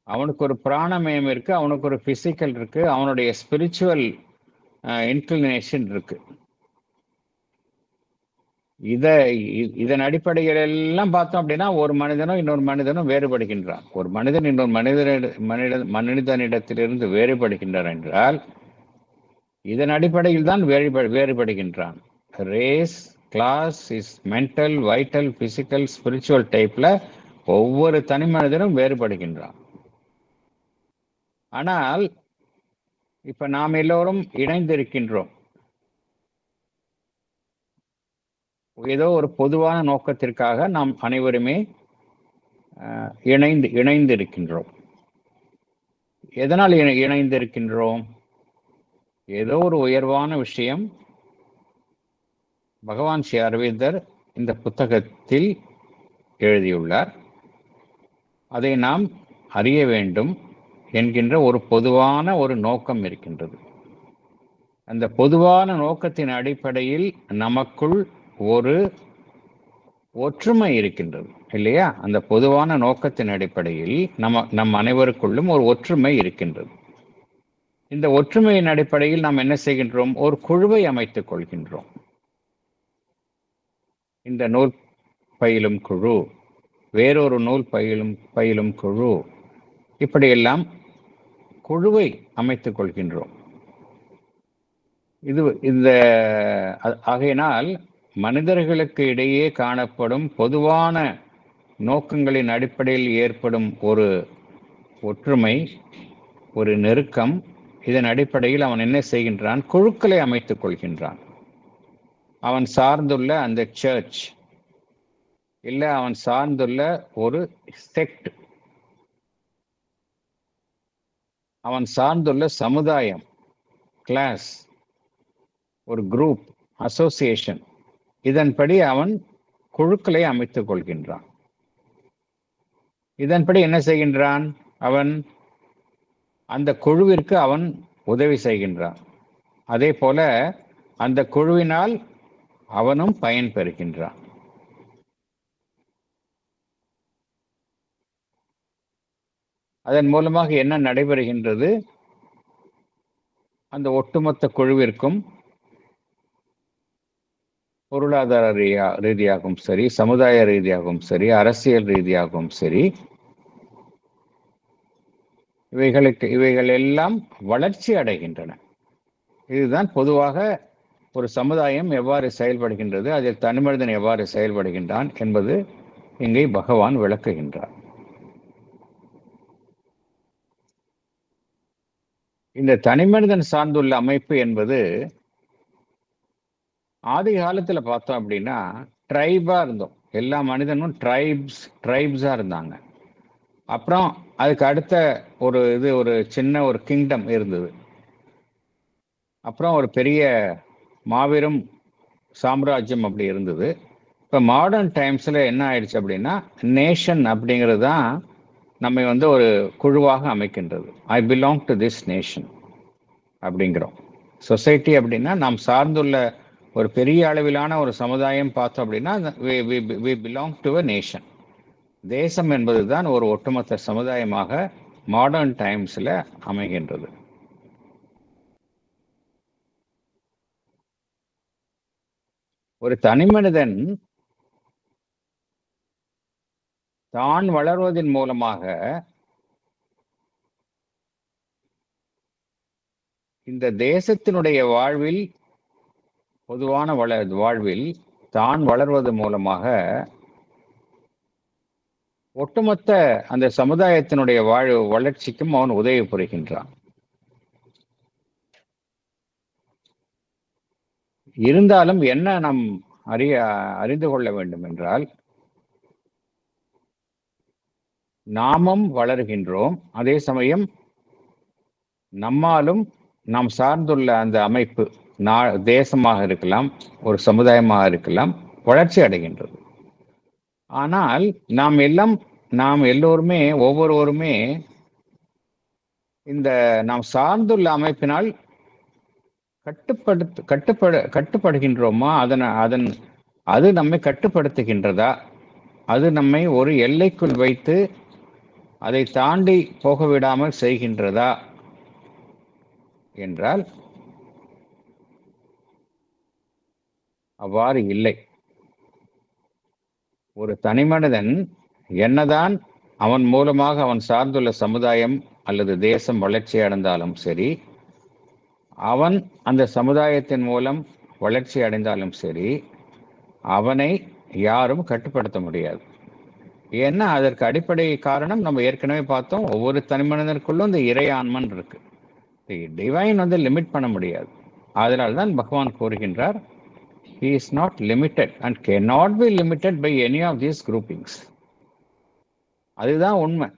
அவனுக்கு ஒரு பிராணமயம் இருக்கு, அவனுக்கு ஒரு பிசிக்கல் இருக்கு, அவனுடைய ஸ்பிரிச்சுவல் இன்க்ளினேஷன் இருக்கு. இதன் அடிப்படையில் எல்லாம் பார்த்தோம் அப்படின்னா ஒரு மனிதனும் இன்னொரு மனிதனும் வேறுபடுகின்றான். ஒரு மனிதன் இன்னொரு மனிதனிடத்திலிருந்து வேறுபடுகின்றான் என்றால் இதன் அடிப்படையில் தான் வேறுபடுகின்றான். Race, class, is mental, vital, physical, spiritual டைப்ல ஒவ்வொரு தனி மனிதனும் வேறுபடுகின்றான். ஆனால் இப்ப நாம் எல்லோரும் இணைந்திருக்கின்றோம். ஏதோ ஒரு பொதுவான நோக்கத்திற்காக நாம் அனைவருமே இணைந்து இருக்கின்றோம். எதனால் இணைந்திருக்கின்றோம்? ஏதோ ஒரு உயர்வான விஷயம் பகவான் ஸ்ரீ அரவிந்தர் இந்த புத்தகத்தில் எழுதியுள்ளார், அதை நாம் அறிய வேண்டும் என்கின்ற ஒரு பொதுவான ஒரு நோக்கம் இருக்கின்றது. அந்த பொதுவான நோக்கத்தின் அடிப்படையில் நமக்குள் ஒரு ஒற்றுமை இருக்கின்றது இல்லையா? அந்த பொதுவான நோக்கத்தின் அடிப்படையில் நம் அனைவருக்குள்ளும் ஒரு ஒற்றுமை இருக்கின்றது. இந்த ஒற்றுமையின் அடிப்படையில் நாம் என்ன செய்கின்றோம்? ஒரு குழுவை அமைத்துக் கொள்கின்றோம். இந்த நூல் பயிலும் குழு, வேறொரு நூல் பயிலும் குழு, இப்படியெல்லாம் குழுவை அமைத்துக் கொள்கின்றோம். ஆகையினால் மனிதர்களுக்கு இடையே காணப்படும் பொதுவான நோக்கங்களின் அடிப்படையில் ஏற்படும் ஒரு ஒற்றுமை, ஒரு நெருக்கம். இதன் அடிப்படையில் அவன் என்ன செய்கின்றான்? குழுக்களை அமைத்துக் கொள்கின்றான். அவன் சார்ந்துள்ள அந்த சர்ச் இல்ல அவன் சார்ந்துள்ள ஒரு செக்ட், அவன் சார்ந்துள்ள சமுதாயம், கிளாஸ், ஒரு குரூப், அசோசியேஷன், இதன்படி அவன் குழுக்களை அமைத்துக் கொள்கின்றான். இதன்படி என்ன செய்கின்றான்? அவன் அந்த குழுவிற்கு அவன் உதவி செய்கின்றான். அதே போல அந்த குழுவினால் அவனும் பயன் பெறுகின்றான். அதன் மூலமாக என்ன நடைபெறுகின்றது? அந்த ஒட்டுமொத்த குழுவிற்கும் பொருளாதார ரீதியாகவும் சரி, சமுதாய ரீதியாகவும் சரி, அரசியல் ரீதியாகவும் சரி, இவைகள் எல்லாம் வளர்ச்சி அடைகின்றன. இதுதான் பொதுவாக ஒரு சமுதாயம் எவ்வாறு செயல்படுகின்றது, அதில் தனிமனிதன் எவ்வாறு செயல்படுகின்றான் என்பது இங்கே பகவான் விளக்குகின்றார். இந்த தனிமனிதன் சார்ந்துள்ள அமைப்பு என்பது ஆதி காலத்துல பார்த்தோம் அப்படின்னா ட்ரைபா இருந்தோம். எல்லா மனிதனும் ட்ரைப்ஸா இருந்தாங்க. அப்புறம் அதுக்கு அடுத்த ஒரு சின்ன ஒரு கிங்டம் இருந்தது. அப்புறம் ஒரு பெரிய மாபெரும் சாம்ராஜ்யம் அப்படி இருந்தது. இப்போ மாடர்ன் டைம்ஸில் என்ன ஆயிடுச்சு அப்படின்னா, நேஷன் அப்படிங்கிறது தான் நம்மை ஒரு குழுவாக அமைக்கின்றது. I belong to this nation அப்படிங்கிறோம். சொசைட்டி அப்படின்னா நாம் சார்ந்துள்ள ஒரு பெரிய அளவிலான ஒரு சமுதாயம் பார்த்தோம் அப்படின்னா we belong to a nation. தேசம் என்பது தான் ஒரு ஒட்டுமொத்த சமுதாயமாக மாடர்ன் டைம்ஸில் அமைகின்றது. ஒரு தனிமனிதன் தான் வளர்வதன் மூலமாக இந்த தேசத்தினுடைய வாழ்வில், பொதுவான வாழ்வில் தான் வளர்வது மூலமாக ஒட்டுமொத்த அந்த சமுதாயத்தினுடைய வளர்ச்சிக்கும் அவன் உதவி புரிகின்றான். இருந்தாலும் என்ன நாம் அறிந்து கொள்ள வேண்டும் என்றால், நாமும் வளர்கின்றோம், அதே சமயம் நம்மாலும் நாம் சார்ந்துள்ள அந்த அமைப்பு, தேசமாக இருக்கலாம், ஒரு சமுதாயமாக இருக்கலாம், வளர்ச்சி அடைகின்றது. ஆனால் நாம் எல்லோருமே ஒவ்வொருவருமே இந்த நாம் சார்ந்துள்ள அமைப்பினால் கட்டுப்படுகின்றோமா? அது நம்மை கட்டுப்படுத்துகின்றதா? அது நம்மை ஒரு எல்லைக்குள் வைத்து அதை தாண்டி போக விடாமல் செய்கின்றதா என்றால் அவ்வாறு இல்லை. ஒரு தனிமனிதன் என்னதான் அவன் மூலமாக அவன் சார்ந்துள்ள சமுதாயம் அல்லது தேசம் வளர்ச்சி அடைந்தாலும் சரி, அவன் அந்த சமுதாயத்தின் மூலம் வளர்ச்சி அடைந்தாலும் சரி, அவனை யாரும் கட்டுப்படுத்த முடியாது. ஏன்னா அதற்கு அடிப்படை காரணம் நம்ம ஏற்கனவே பார்த்தோம். ஒவ்வொரு தனிமனிதனுக்குள்ளும் இந்த இறையாண்மன் இருக்கு. டிவைன் லிமிட் பண்ண முடியாது. அதனால்தான் பகவான் கூறுகின்றார், he is not limited and cannot be limited by any of these groupings. அதுதான் உண்மை.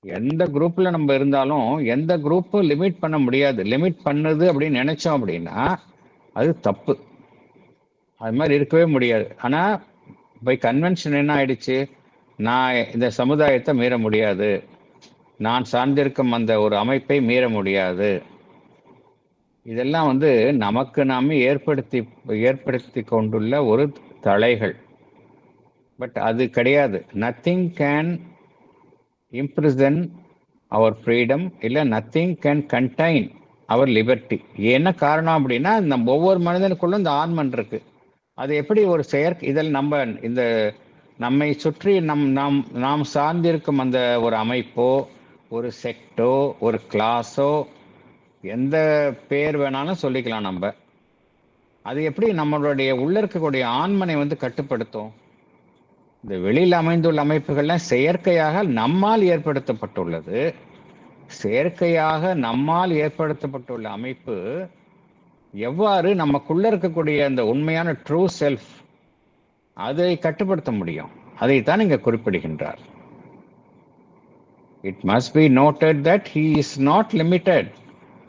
எந்த குரூப்ல நம்ம இருந்தாலும் எந்த குரூப்பும் லிமிட் பண்ண முடியாது. லிமிட் பண்ணுது அப்படின்னு நினைச்சோம் அப்படின்னா அது தப்பு. அது மாதிரி இருக்கவே முடியாது. ஆனா பை கன்வென்ஷன் என்ன ஆயிடுச்சு, நான் இந்த சமுதாயத்தை மீற முடியாது, நான் சார்ந்திருக்கும் அந்த ஒரு அமைப்பை மீற முடியாது. இதெல்லாம் நமக்கு நாமே ஏற்படுத்தி கொண்டுள்ள ஒரு தளைகள். பட் அது கிடையாது. Nothing can imprison our freedom, இல்லை nothing can contain our liberty. என்ன காரணம் அப்படின்னா, நம்ம ஒவ்வொரு மனிதனுக்குள்ளும் இந்த ஆன்மன் இருக்கு. அது எப்படி ஒரு இதில் நம்மை சுற்றி நாம் சார்ந்திருக்கும் அந்த ஒரு அமைப்போ, ஒரு செக்டோ, ஒரு கிளாஸோ, எந்த பேர் வேணாலும் சொல்லிக்கலாம் நம்ம. அது எப்படி நம்மளுடைய உள்ள இருக்கக்கூடிய ஆன்மனை கட்டுப்படுத்தும்? இந்த வெளியில் அமைந்துள்ள அமைப்புகள்லாம் செயற்கையாக நம்மால் ஏற்படுத்தப்பட்டுள்ளது. செயற்கையாக நம்மால் ஏற்படுத்தப்பட்டுள்ள அமைப்பு எவ்வாறு நமக்குள்ள இருக்கக்கூடிய அந்த உண்மையான ட்ரூ செல்ஃப் அதை கட்டுப்படுத்த முடியும்? அதைத்தான் இங்க குறிப்பிடுகின்றார். It must be noted that he is not limited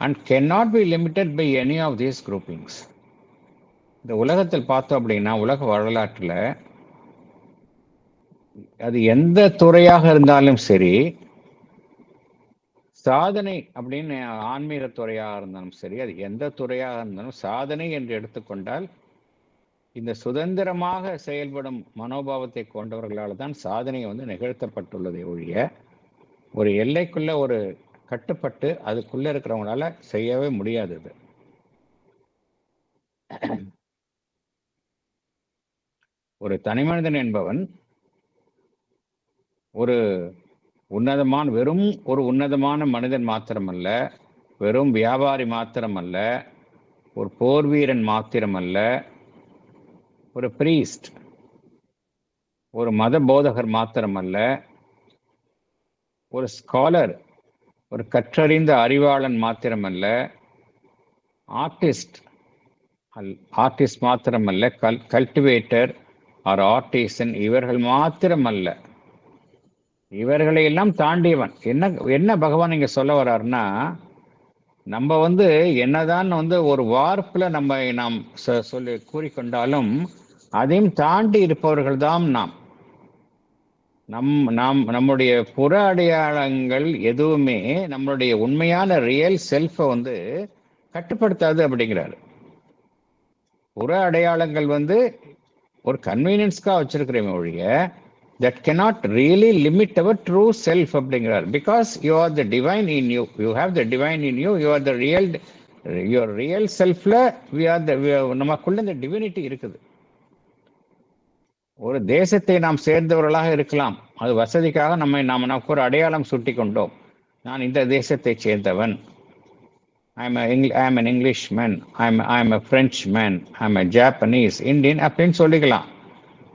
and cannot be limited by any of these groupings. இந்த உலகத்தில் பார்த்தோம் அப்படின்னா, உலக வரலாற்றில் அது எந்த துறையாக இருந்தாலும் சரி, சாதனை அப்படின்னு ஆன்மீக துறையாக இருந்தாலும் சரி, அது எந்த துறையாக இருந்தாலும் சாதனை என்று எடுத்துக்கொண்டால் இந்த சுதந்திரமாக செயல்படும் மனோபாவத்தை கொண்டவர்களால் தான் சாதனை நிகழ்த்தப்பட்டுள்ளதை ஒழிய ஒரு எல்லைக்குள்ள ஒரு கட்டுப்பட்டு அதுக்குள்ள இருக்கிறவங்களால செய்யவே முடியாது. ஒரு தனிமனிதன் என்பவன் ஒரு வெறும் ஒரு உன்னதமான மனிதன் மாத்திரமல்ல, வெறும் வியாபாரி மாத்திரமல்ல, ஒரு போர் வீரன் மாத்திரமல்ல, ஒரு பிரீஸ்ட், ஒரு மத போதகர் மாத்திரமல்ல, ஒரு ஸ்காலர், ஒரு கற்றறிந்த அறிவாளன் மாத்திரமல்ல, ஆர்டிஸ்ட் மாத்திரமல்ல, கல்டிவேட்டர் ஆர் ஆர்டிசன் இவர்கள் மாத்திரமல்ல, இவர்களை எல்லாம் தாண்டியவன். என்ன பகவான் இங்க சொல்ல வர்றாருன்னா, நம்ம என்னதான் ஒரு வார்ப்புல நாம் சொல்லி கூறிக்கொண்டாலும் அதையும் தாண்டி இருப்பவர்கள் தான் நம்முடைய புற அடையாளங்கள் எதுவுமே நம்மளுடைய உண்மையான ரியல் செல்ஃபை கட்டுப்படுத்தாது அப்படிங்கிறாரு. புற அடையாளங்கள் ஒரு கன்வீனியன்ஸ்க்காக வச்சிருக்கிறேன் ஒழிய that cannot really limit our true self அப்படிங்கிறார். Because you are the divine in you, you have the divine in you, you are the real, your real selfல நமக்குள்ள இந்த டிவினிட்டி இருக்குது. ஒரு தேசத்தை நாம் சேர்ந்தவர்களாக இருக்கலாம், அது வசதிக்காக நமக்கு ஒரு அடையாளம் சுட்டி கொண்டோம், நான் இந்த தேசத்தை சேர்ந்தவன், I am an Englishman, I am a Frenchman, I am a Japanese, Indian அப்படின்னு சொல்லிக்கலாம்.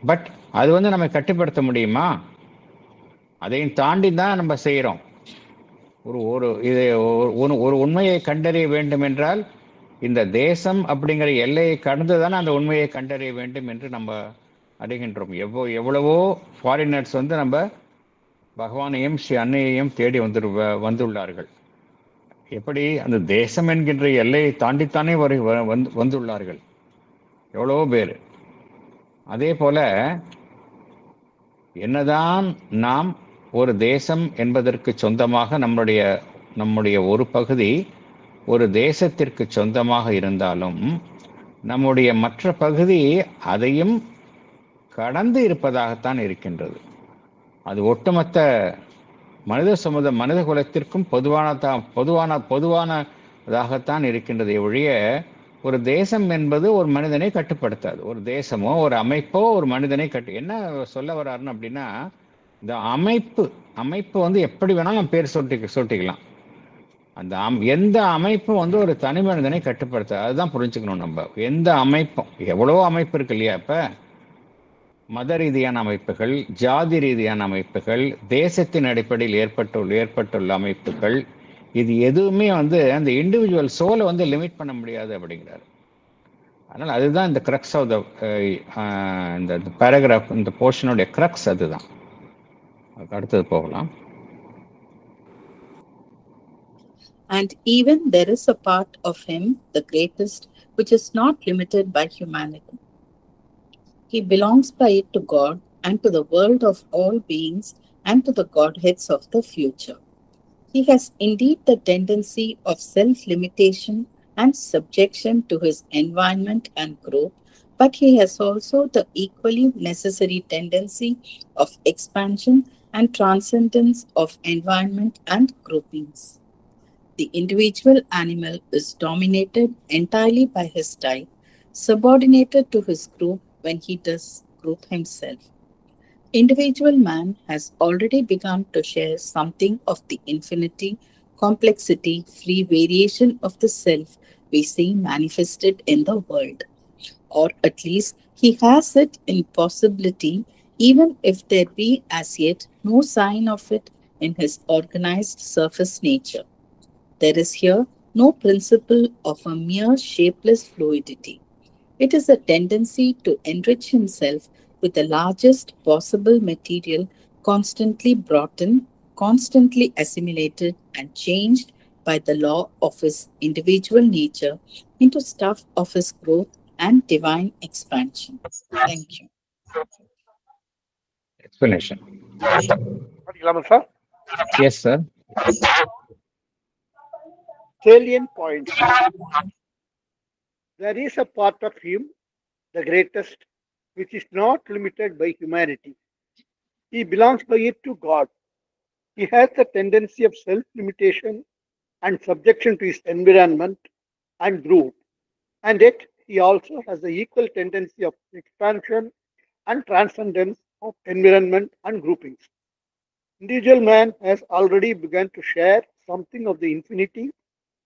பட் அது நம்ம கட்டுப்படுத்த முடியுமா? அதையும் தாண்டி தான் நம்ம செய்கிறோம். ஒரு உண்மையை கண்டறிய வேண்டும் என்றால் இந்த தேசம் அப்படிங்கிற எல்லையை கடந்து தானே அந்த உண்மையை கண்டறிய வேண்டும் என்று நம்ம அறிகின்றோம். எவ்வளவோ ஃபாரினர்ஸ் நம்ம பகவானையும் ஸ்ரீ அன்னையையும் தேடி வந்துள்ளார்கள். எப்படி அந்த தேசம் என்கின்ற எல்லையை தாண்டித்தானே வந்துள்ளார்கள் எவ்வளவோ பேர். அதே போல என்னதான் நாம் ஒரு தேசம் என்பதற்கு சொந்தமாக நம்முடைய ஒரு பகுதி ஒரு தேசத்திற்கு சொந்தமாக இருந்தாலும் நம்முடைய மற்ற பகுதி அதையும் கடந்து இருப்பதாகத்தான் இருக்கின்றது. அது ஒட்டுமொத்த மனித குலத்திற்கும் பொதுவானதாகத்தான் இருக்கின்றதை ஒழிய ஒரு தேசம் என்பது ஒரு மனிதனை கட்டுப்படுத்தாது. ஒரு தேசமோ ஒரு அமைப்போ ஒரு மனிதனை என்ன சொல்ல வர்றாருன்னு அப்படின்னா, இந்த அமைப்பு எப்படி வேணாலும் பேர் சொல்லிக்கலாம். அந்த எந்த அமைப்பும் ஒரு தனி மனிதனை கட்டுப்படுத்தாது. அதுதான் புரிஞ்சுக்கணும் நம்ம. எந்த அமைப்பும், எவ்வளவோ அமைப்பு இருக்கு இல்லையா? இப்ப மத ரீதியான அமைப்புகள், ஜாதி ரீதியான அமைப்புகள், தேசத்தின் அடிப்படையில் ஏற்பட்டுள்ள அமைப்புகள், இது எதுவுமே அந்த இண்டிவிஜுவல் சோலை லிமிட் பண்ண முடியாது அப்படிங்கிறாரு. அதனால அதுதான் இந்த கிரக்ஸ் ஆஃப் இந்த பேராகிராஃப், இந்த போர்ஷனுடைய கிரக்ஸ் அதுதான். அடுத்தது போகலாம். And even there is a part of him, the greatest, which is not limited by humanity. He belongs by it to God and to the world of all beings and to the Godheads of the future. He has indeed the tendency of self-limitation and subjection to his environment and group, but he has also the equally necessary tendency of expansion and transcendence of environment and groupings. The individual animal is dominated entirely by his type, subordinated to his group when he does group himself. Individual man has already begun to share something of the infinity, complexity, free variation of the self we see manifested in the world. Or at least he has it in possibility even if there be as yet no sign of it in his organized surface nature. There is here no principle of a mere shapeless fluidity. It is a tendency to enrich himself with the largest possible material, constantly brought in, constantly assimilated, and changed by the law of his individual nature into stuff of his growth and divine expansion. Thank you. Explanation. Sir. Yes, sir. Salient points. There is a part of him, the greatest, which is not limited by humanity. He belongs by it to God. He has the tendency of self-limitation and subjection to his environment and group. And yet, he also has the equal tendency of expansion and transcendence of environment and groupings. Individual man has already begun to share something of the infinity,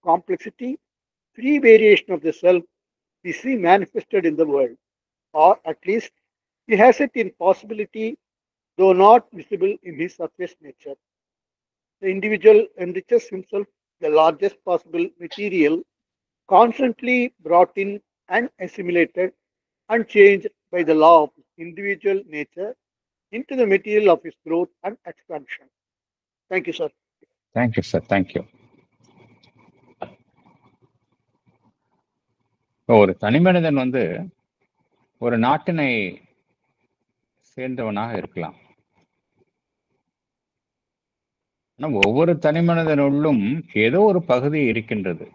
complexity, free variation of the self we see manifested in the world, or at least he has it in possibility, though not visible in his surface nature. The individual enriches himself the largest possible material, constantly brought in and assimilated and changed by the law of individual nature into the material of his growth and expansion. Thank you, sir. Thank you, sir. Thank you. ஒரு தனிமனிதன் வந்து ஒரு நாட்டினை சேர்ந்தவனாக இருக்கலாம். ஆனால் ஒவ்வொரு தனிமனிதனுள்ளும் ஏதோ ஒரு பகுதி இருக்கின்றது,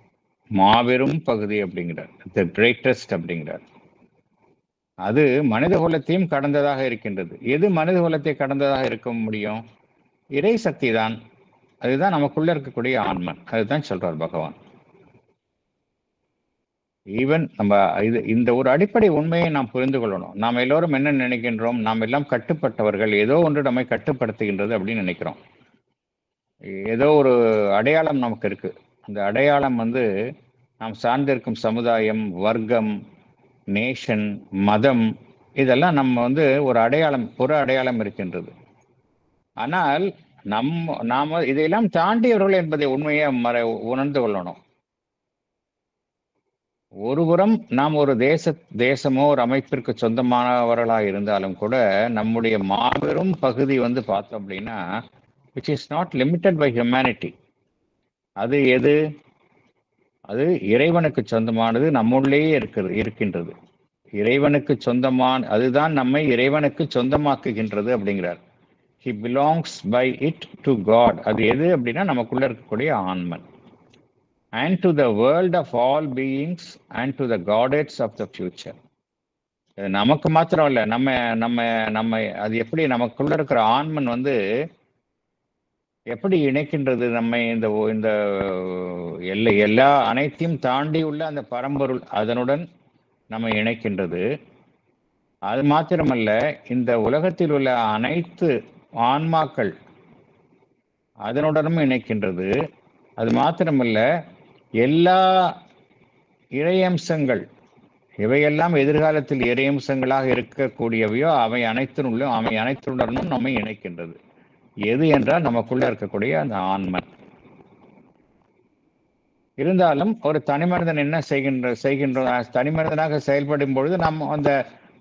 மாபெரும் பகுதி அப்படிங்கிறார், த கிரேட்டஸ்ட் அப்படிங்கிறார். அது மனித குலத்தையும் கடந்ததாக இருக்கின்றது. எது மனித குலத்தை கடந்ததாக இருக்க முடியும்? இறை சக்தி தான். அதுதான் நமக்குள்ள இருக்கக்கூடிய ஆன்மன். அதுதான் சொல்றார் பகவான். ஈவன் நம்ம இந்த ஒரு அடிப்படை உண்மையை நாம் புரிந்து கொள்ளணும். நாம் எல்லோரும் என்ன நினைக்கின்றோம்? நாம் எல்லாம் கட்டுப்பட்டவர்கள், ஏதோ ஒன்று நம்மை கட்டுப்படுத்துகின்றது அப்படின்னு நினைக்கிறோம். ஏதோ ஒரு அடையாளம் நமக்கு இருக்கு. அந்த அடையாளம் வந்து நாம் சார்ந்திருக்கும் சமுதாயம், வர்க்கம், நேஷன், மதம், இதெல்லாம் நம்ம வந்து ஒரு அடையாளம் இருக்கின்றது. ஆனால் நாம இதையெல்லாம் தாண்டியவர்கள் என்பதை உண்மையை உணர்ந்து கொள்ளணும். ஒருபுறம் நாம் ஒரு தேசமோ ஒரு அமைப்பிற்கு சொந்தமானவர்களாக இருந்தாலும் கூட நம்முடைய மாபெரும் பகுதி வந்து பார்த்தோம் அப்படின்னா which is not limited by humanity. அது எது? அது இறைவனுக்கு சொந்தமானது, நம்முள்ளேயே இருக்கின்றது. இறைவனுக்கு சொந்தமான அதுதான் நம்மை இறைவனுக்கு சொந்தமாக்குகின்றது அப்படிங்கிறார். He belongs by it to God. அது எது அப்படின்னா நமக்குள்ள இருக்கக்கூடிய ஆன்மன். And to the world of all beings and to the goddess of the future. நமக்கு மாத்திரம் இல்லை, நம்ம அது எப்படி நமக்குள்ள இருக்கிற ஆன்மன் வந்து எப்படி இணைக்கின்றது நம்மை இந்த எல்லா அனைத்தையும் தாண்டி உள்ள அந்த பரம்பொருள் அதனுடன் நம்ம இணைக்கின்றது. அது மாத்திரமல்ல, இந்த உலகத்தில் உள்ள அனைத்து ஆன்மாக்கள் அதனுடனும் இணைக்கின்றது. அது மாத்திரமல்ல, எல்லா இறையம்சங்கள் இவையெல்லாம் எதிர்காலத்தில் இறையம்சங்களாக இருக்கக்கூடியவையோ அவை அனைத்துடனும் நம்மை இணைக்கின்றது. எது என்றால் நமக்குள்ள இருக்கக்கூடிய அந்த ஆன்மன். இருந்தாலும் ஒரு தனிமனிதன் என்ன செய்கின்றோம்? தனிமனிதனாக செயல்படும் பொழுது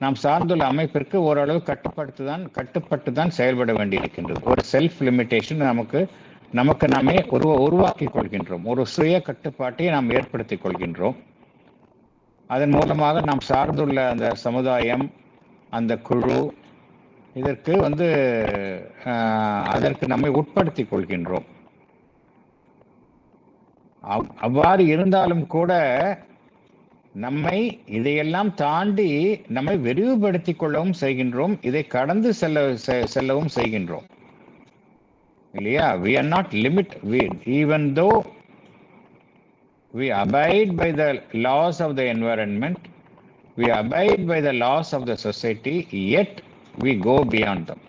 நாம் சார்ந்துள்ள அமைப்பிற்கு ஓரளவு கட்டுப்பட்டு தான் செயல்பட வேண்டியிருக்கின்றது. ஒரு செல்ஃப் லிமிட்டேஷன் நமக்கு நாமே உருவாக்கி கொள்கின்றோம். ஒரு சுய கட்டுப்பாட்டை நாம் ஏற்படுத்திக் கொள்கின்றோம். அதன் மூலமாக நாம் சார்ந்துள்ள அந்த சமுதாயம், அந்த குழு, இதற்கு அதற்கு நம்மை உட்படுத்திக் கொள்கின்றோம். அவ்வாறு இருந்தாலும் கூட நம்மை இதையெல்லாம் தாண்டி நம்மை விரிவுபடுத்திக் கொள்ளவும் செய்கின்றோம். இதை கடந்து செல்லவும் செய்கின்றோம் இல்லையா? We are not even though we abide by the laws of the environment, we abide by the laws of the society, yet we go beyond them.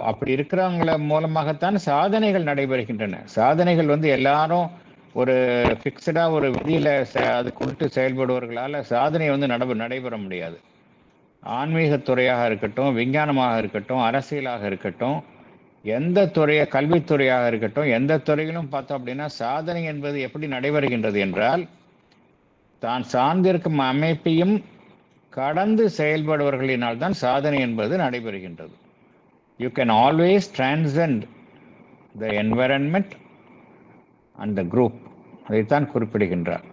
அப்படி இருக்கிறவங்கள மூலமாகத்தான் சாதனைகள் நடைபெறுகின்றன. சாதனைகள் எல்லாரும் ஒரு ஃபிக்ஸடா ஒரு விதியில அது கொண்டு செயல்படுவர்களால சாதனை நடைபெற முடியாது. ஆன்மீகத்துறையாக இருக்கட்டும், விஞ்ஞானமாக இருக்கட்டும், அரசியலாக இருக்கட்டும், எந்த துறையை, கல்வித்துறையாக இருக்கட்டும், எந்த துறையிலும் பார்த்தோம் அப்படின்னா சாதனை என்பது எப்படி நடைபெறுகின்றது என்றால், தான் சார்ந்திருக்கும் அமைப்பையும் கடந்து செயல்படுபவர்களினால் தான் சாதனை என்பது நடைபெறுகின்றது. You can always transcend the environment and the group, அதைத்தான் குறிப்பிடுகின்றார்.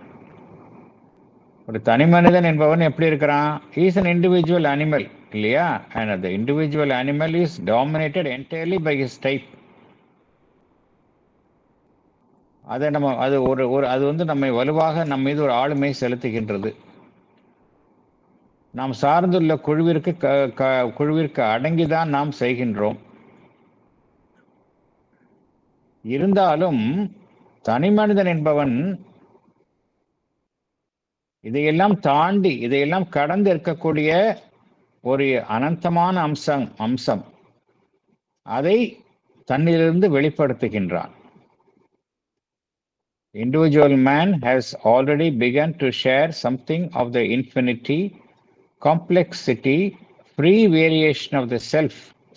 ஒரு தனி மனிதன் என்பவன் எப்படி இருக்கிறான்? இஸ் அன் இண்டிவிஜுவல் அனிமல் இல்லையா? அண்ட் அந்த individual animal is dominated entirely by his type. அதை நம்ம அது அது வந்து நம்மை வலுவாக நம் மீது ஒரு ஆளுமை செலுத்துகின்றது. நாம் சார்ந்துள்ள குழுவிற்கு அடங்கிதான் நாம் செய்கின்றோம். இருந்தாலும் தனி மனிதன் என்பவன் இதையெல்லாம் தாண்டி, இதையெல்லாம் கடந்து இருக்கக்கூடிய ஒரு அனந்தமான அம்சம் அதை தன்னிலிருந்து வெளிப்படுத்துகின்றான். Individual man has already begun to share something of the infinity, complexity, free variation of the self.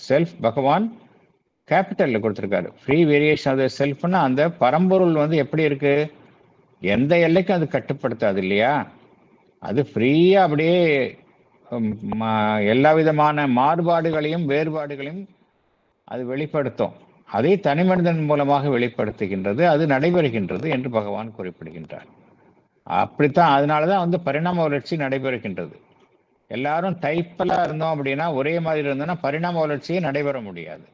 Self பகவான் கேபிட்டல்ல கொடுத்திருக்காரு. ஃப்ரீ வேரியேஷன் ஆஃப் த செல்ஃப்னா அந்த பரம்பொருள் வந்து எப்படி இருக்கு? எந்த எல்லைக்கும் அது கட்டுப்படுத்தாது இல்லையா? அது ஃப்ரீயா அப்படியே எல்லா விதமான மாறுபாடுகளையும் வேறுபாடுகளையும் அது வெளிப்படுத்தும். அதை தனி மனிதன் மூலமாக வெளிப்படுத்துகின்றது, அது நடைபெறுகின்றது என்று பகவான் குறிப்பிடுகின்றார். அப்படித்தான், அதனாலதான் வந்து பரிணாம வளர்ச்சி நடைபெறுகின்றது. எல்லாரும் டைப்பெல்லாம் இருந்தோம் அப்படின்னா, ஒரே மாதிரி இருந்தோம்னா பரிணாம வளர்ச்சியே நடைபெற முடியாது.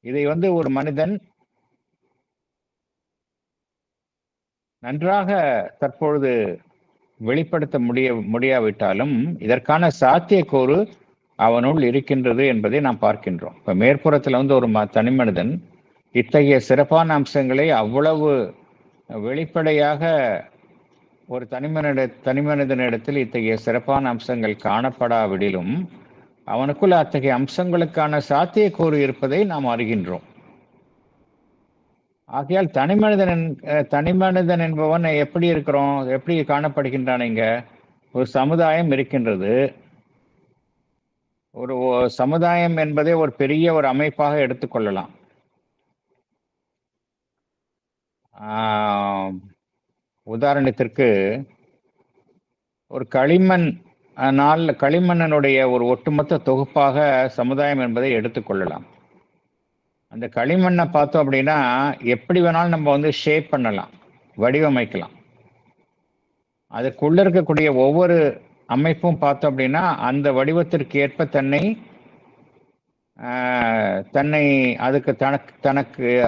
இதை வந்து ஒரு மனிதன் நன்றாக தற்பொழுது வெளிப்படுத்த முடியாவிட்டாலும் இதற்கான சாத்தியக்கூறு அவனுள் இருக்கின்றது என்பதை நாம் பார்க்கின்றோம். இப்ப மேற்புறத்தில் வந்து ஒரு தனி மனிதன் இத்தகைய சிறப்பான அம்சங்களை அவ்வளவு வெளிப்படையாக ஒரு தனி மனிதனிடத்தில் இத்தகைய சிறப்பான அம்சங்கள் காணப்படாவிடிலும் அவனுக்குள் அத்தகைய அம்சங்களுக்கான சாத்தியக்கூறு இருப்பதை நாம் அறிகின்றோம். ஆகையால் தனி மனிதன் என்பவன் எப்படி இருக்கிறோம், எப்படி காணப்படுகின்றான்? இங்க ஒரு சமுதாயம் இருக்கின்றது. ஒரு சமுதாயம் என்பதை ஒரு பெரிய ஒரு அமைப்பாக எடுத்துக்கொள்ளலாம். உதாரணத்திற்கு ஒரு களிமண்ணனுடைய ஒரு ஒட்டுமொத்த தொகுப்பாக சமுதாயம் என்பதை எடுத்துக்கொள்ளலாம். அந்த களிமண்ணை பார்த்தோம் அப்படின்னா எப்படி வேணாலும் நம்ம வந்து ஷேப் பண்ணலாம், வடிவமைக்கலாம். அதுக்குள்ள இருக்கக்கூடிய ஒவ்வொரு அமைப்பும் பார்த்தோம் அப்படின்னா அந்த வடிவத்திற்கு ஏற்ப தன்னை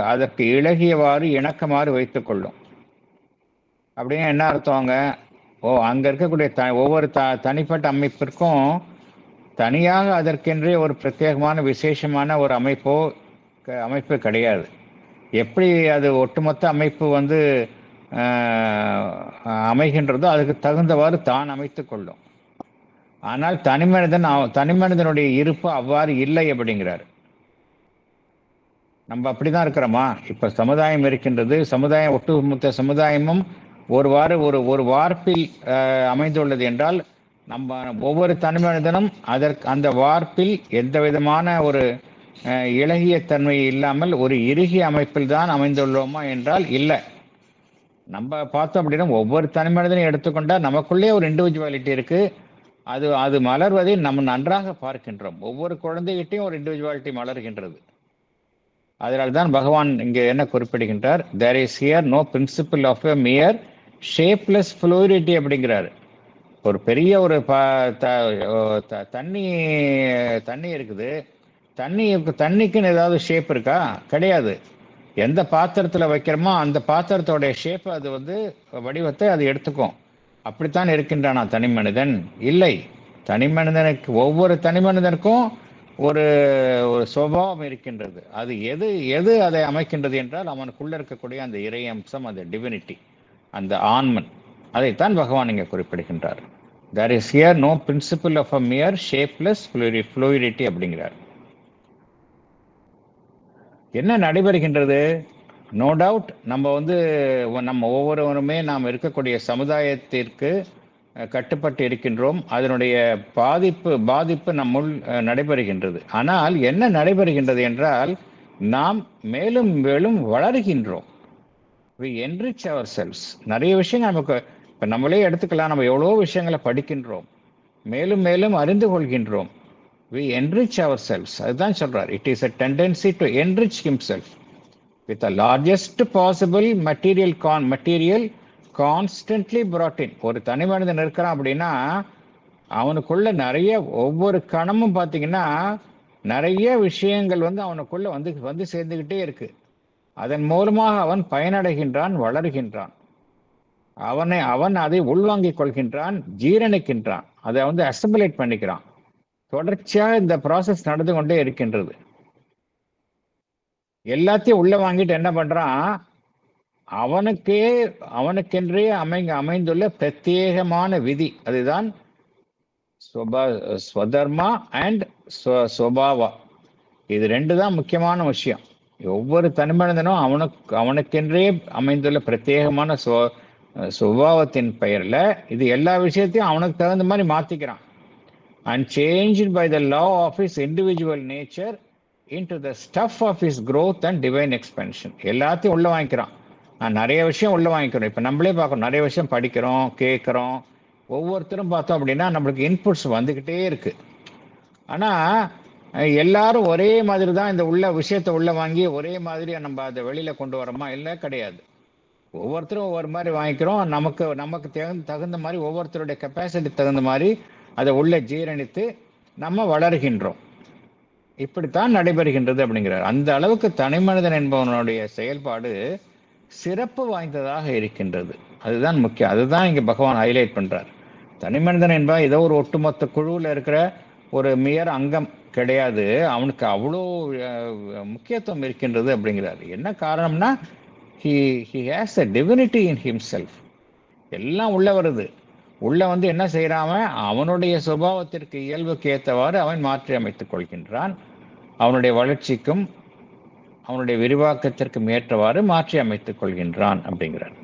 அதற்கு இளகியவாறு இணக்கமாறு வைத்துக் கொள்ளும். அப்படின்னா என்ன அர்த்தம்? அங்க இருக்கக்கூடிய ஒவ்வொரு தனிப்பட்ட அமைப்பிற்கும் தனியாக அதற்கென்றே ஒரு பிரத்யேகமான விசேஷமான ஒரு அமைப்பு கிடையாது. எப்படி அது ஒட்டுமொத்த அமைப்பு வந்து அமைகின்றதோ அதுக்கு தகுந்தவாறு தான் அமைத்து கொள்ளும். ஆனால் தனி மனிதனுடைய இருப்பு அவ்வாறு இல்லை அப்படிங்கிறார். நம்ம அப்படிதான் இருக்கிறோமா? இப்ப சமுதாயம் இருக்கின்றது. ஒட்டுமொத்த சமுதாயமும் ஒரு வார்ப்பில் அமைந்துள்ளது என்றால் நம்ம ஒவ்வொரு தனி மனிதனும் அந்த வார்ப்பில் எந்த விதமான ஒரு இளகிய தன்மை இல்லாமல் ஒரு இறுகிய அமைப்பில் தான் அமைந்துள்ளோமா என்றால் இல்லை. நம்ம பார்த்தோம் அப்படின்னா ஒவ்வொரு தனி மனிதனையும் எடுத்துக்கொண்டால் நமக்குள்ளே ஒரு இண்டிவிஜுவாலிட்டி இருக்கு. அது மலர்வதை நம்ம நன்றாக பார்க்கின்றோம். ஒவ்வொரு குழந்தைகிட்டையும் ஒரு இண்டிவிஜுவாலிட்டி மலர்கின்றது. அதனால்தான் பகவான் இங்கே என்ன குறிப்பிடுகின்றார்? there is here no principle of a mere shapeless fluidity அப்படிங்கிறாரு. ஒரு பெரிய ஒரு தண்ணி இருக்குது. தண்ணிக்குன்னு ஏதாவது ஷேப் இருக்கா? கிடையாது. எந்த பாத்திரத்தில் வைக்கிறோமோ அந்த பாத்திரத்தோடைய ஷேப் அது வந்து வடிவத்தை அது எடுத்துக்கும். அப்படித்தான் இருக்கின்றானா தனி மனிதன்? இல்லை. ஒவ்வொரு தனி மனிதனுக்கும் ஒரு சுபாவம் இருக்கின்றது. அது எது அதை அமைக்கின்றது என்றால் அவனுக்குள்ள இருக்கக்கூடிய அந்த இறை அம்சம், அந்த டிவினிட்டி, அந்த ஆன்மன். அதைத்தான் பகவான் இங்கே குறிப்பிடுகின்றார். there is here no principle of a mere shapeless fluidity அப்படிங்கிறார். என்ன நடைபெறுகின்றது? நோ டவுட் நம்ம ஒவ்வொருவருமே நாம் இருக்கக்கூடிய சமுதாயத்திற்கு கட்டுப்பட்டு இருக்கின்றோம். அதனுடைய பாதிப்பு நம்முள் நடைபெறுகின்றது. ஆனால் என்ன நடைபெறுகின்றது என்றால், நாம் மேலும் மேலும் வளர்கின்றோம். we enrich ourselves. நிறைய விஷயங்கள் நமக்கு இப்போ நம்மளே எடுத்துக்கலாம். நம்ம எவ்வளோ விஷயங்களை படிக்கின்றோம், மேலும் மேலும் அறிந்து கொள்கின்றோம். we enrich ourselves. அதுதான் சொல்றார். it is a tendency to enrich himself with the largest possible material constantly brought in. ஒரு தனி மனிதன் இருக்கிறான் அப்படின்னா அவனுக்குள்ள நிறைய ஒவ்வொரு கணமும் பார்த்தீங்கன்னா நிறைய விஷயங்கள் அவனுக்குள்ள வந்து சேர்ந்துக்கிட்டே இருக்கு. அதன் மூலமாக அவன் பயனடைகின்றான், வளர்கின்றான். அவன் அதை உள்வாங்கிக் கொள்கின்றான், ஜீரணிக்கின்றான், அதை அசிமுலேட் பண்ணிக்கிறான். தொடர்ச்சியாக இந்த ப்ராசஸ் நடந்து கொண்டே இருக்கின்றது. எல்லாத்தையும் உள்ள வாங்கிட்டு என்ன பண்றான், அவனுக்கென்றே அமைந்துள்ள பிரத்யேகமான விதி, அதுதான் ஸ்வதர்மா அண்ட் ஸ்வபாவா. இது ரெண்டு தான் முக்கியமான விஷயம். ஒவ்வொரு தனிமனிதனும் அவனுக்கென்றே அமைந்துள்ள பிரத்யேகமான சுபாவத்தின் பெயர்ல இது எல்லா விஷயத்தையும் அவனுக்கு தகுந்த மாதிரி மாத்திக்கிறான். and changed by the law of his individual nature into the stuff of his growth and divine expansion. எல்லாத்தையும் உள்ள வாங்கிக்கிறான். நிறைய விஷயம் உள்ள வாங்கிக்கிறோம். இப்போ நம்மளே பார்க்கணும், நிறைய விஷயம் படிக்கிறோம், கேட்குறோம். ஒவ்வொருத்தரும் பார்த்தோம் அப்படின்னா நம்மளுக்கு இன்புட்ஸ் வந்துக்கிட்டே இருக்கு. ஆனால் எல்லாரும் ஒரே மாதிரி தான் இந்த விஷயத்தை உள்ள வாங்கி ஒரே மாதிரி நம்ம அதை வெளியில் கொண்டு வரோமா? இல்லை, கிடையாது. ஒவ்வொருத்தரும் ஒவ்வொரு மாதிரி வாங்கிக்கிறோம். நமக்கு தகுந்த மாதிரி, ஒவ்வொருத்தருடைய கெப்பாசிட்டி தகுந்த மாதிரி அதை உள்ள ஜீரணித்து நம்ம வளர்கின்றோம். இப்படித்தான் நடைபெறுகின்றது அப்படிங்கிறார். அந்த அளவுக்கு தனிமனிதன் என்பவனுடைய செயல்பாடு சிறப்பு வாய்ந்ததாக இருக்கின்றது. அதுதான் முக்கியம். அதுதான் இங்கே பகவான் ஹைலைட் பண்றார். தனிமனிதன் என்பவன் ஏதோ ஒரு ஒட்டுமொத்த குழுவில் இருக்கிற ஒரு மியர் அங்கம் கிடையாது. அவனுக்கு அவ்வளோ முக்கியத்துவம் இருக்கின்றது அப்படிங்கிறார். என்ன காரணம்னா, he has a divinity in himself. எல்லாம் உள்ள வருது. உள்ள என்ன செய்யறாம, அவனுடைய சுபாவத்திற்கு இயல்புக்கு ஏற்றவாறு அவன் மாற்றி அமைத்துக் கொள்கின்றான். அவனுடைய வளர்ச்சிக்கும் அவனுடைய விரிவாக்கத்திற்கும் ஏற்றவாறு மாற்றி அமைத்துக் கொள்கின்றான் அப்படிங்கிறார்.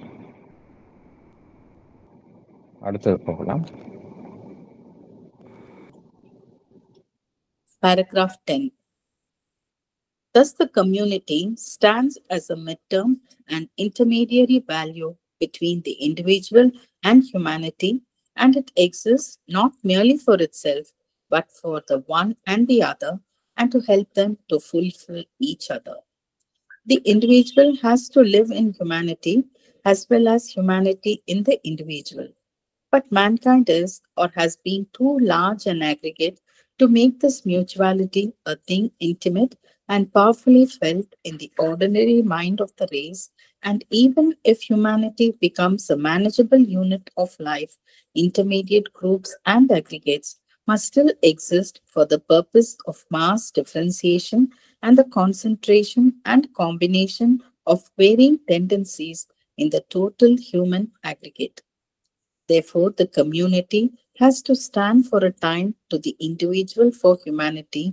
அடுத்தது போகலாம். Paragraph 10. Thus, the community stands as a midterm and intermediary value between the individual and humanity, and it exists not merely for itself, but for the one and the other, and to help them to fulfill each other. The individual has to live in humanity as well as humanity in the individual. But mankind is or has been too large an aggregate to make this mutuality a thing intimate and powerfully felt in the ordinary mind of the race. And even if humanity becomes a manageable unit of life, intermediate groups and aggregates must still exist for the purpose of mass differentiation and the concentration and combination of varying tendencies in the total human aggregate. Therefore, the community has to stand for a time to the individual for humanity,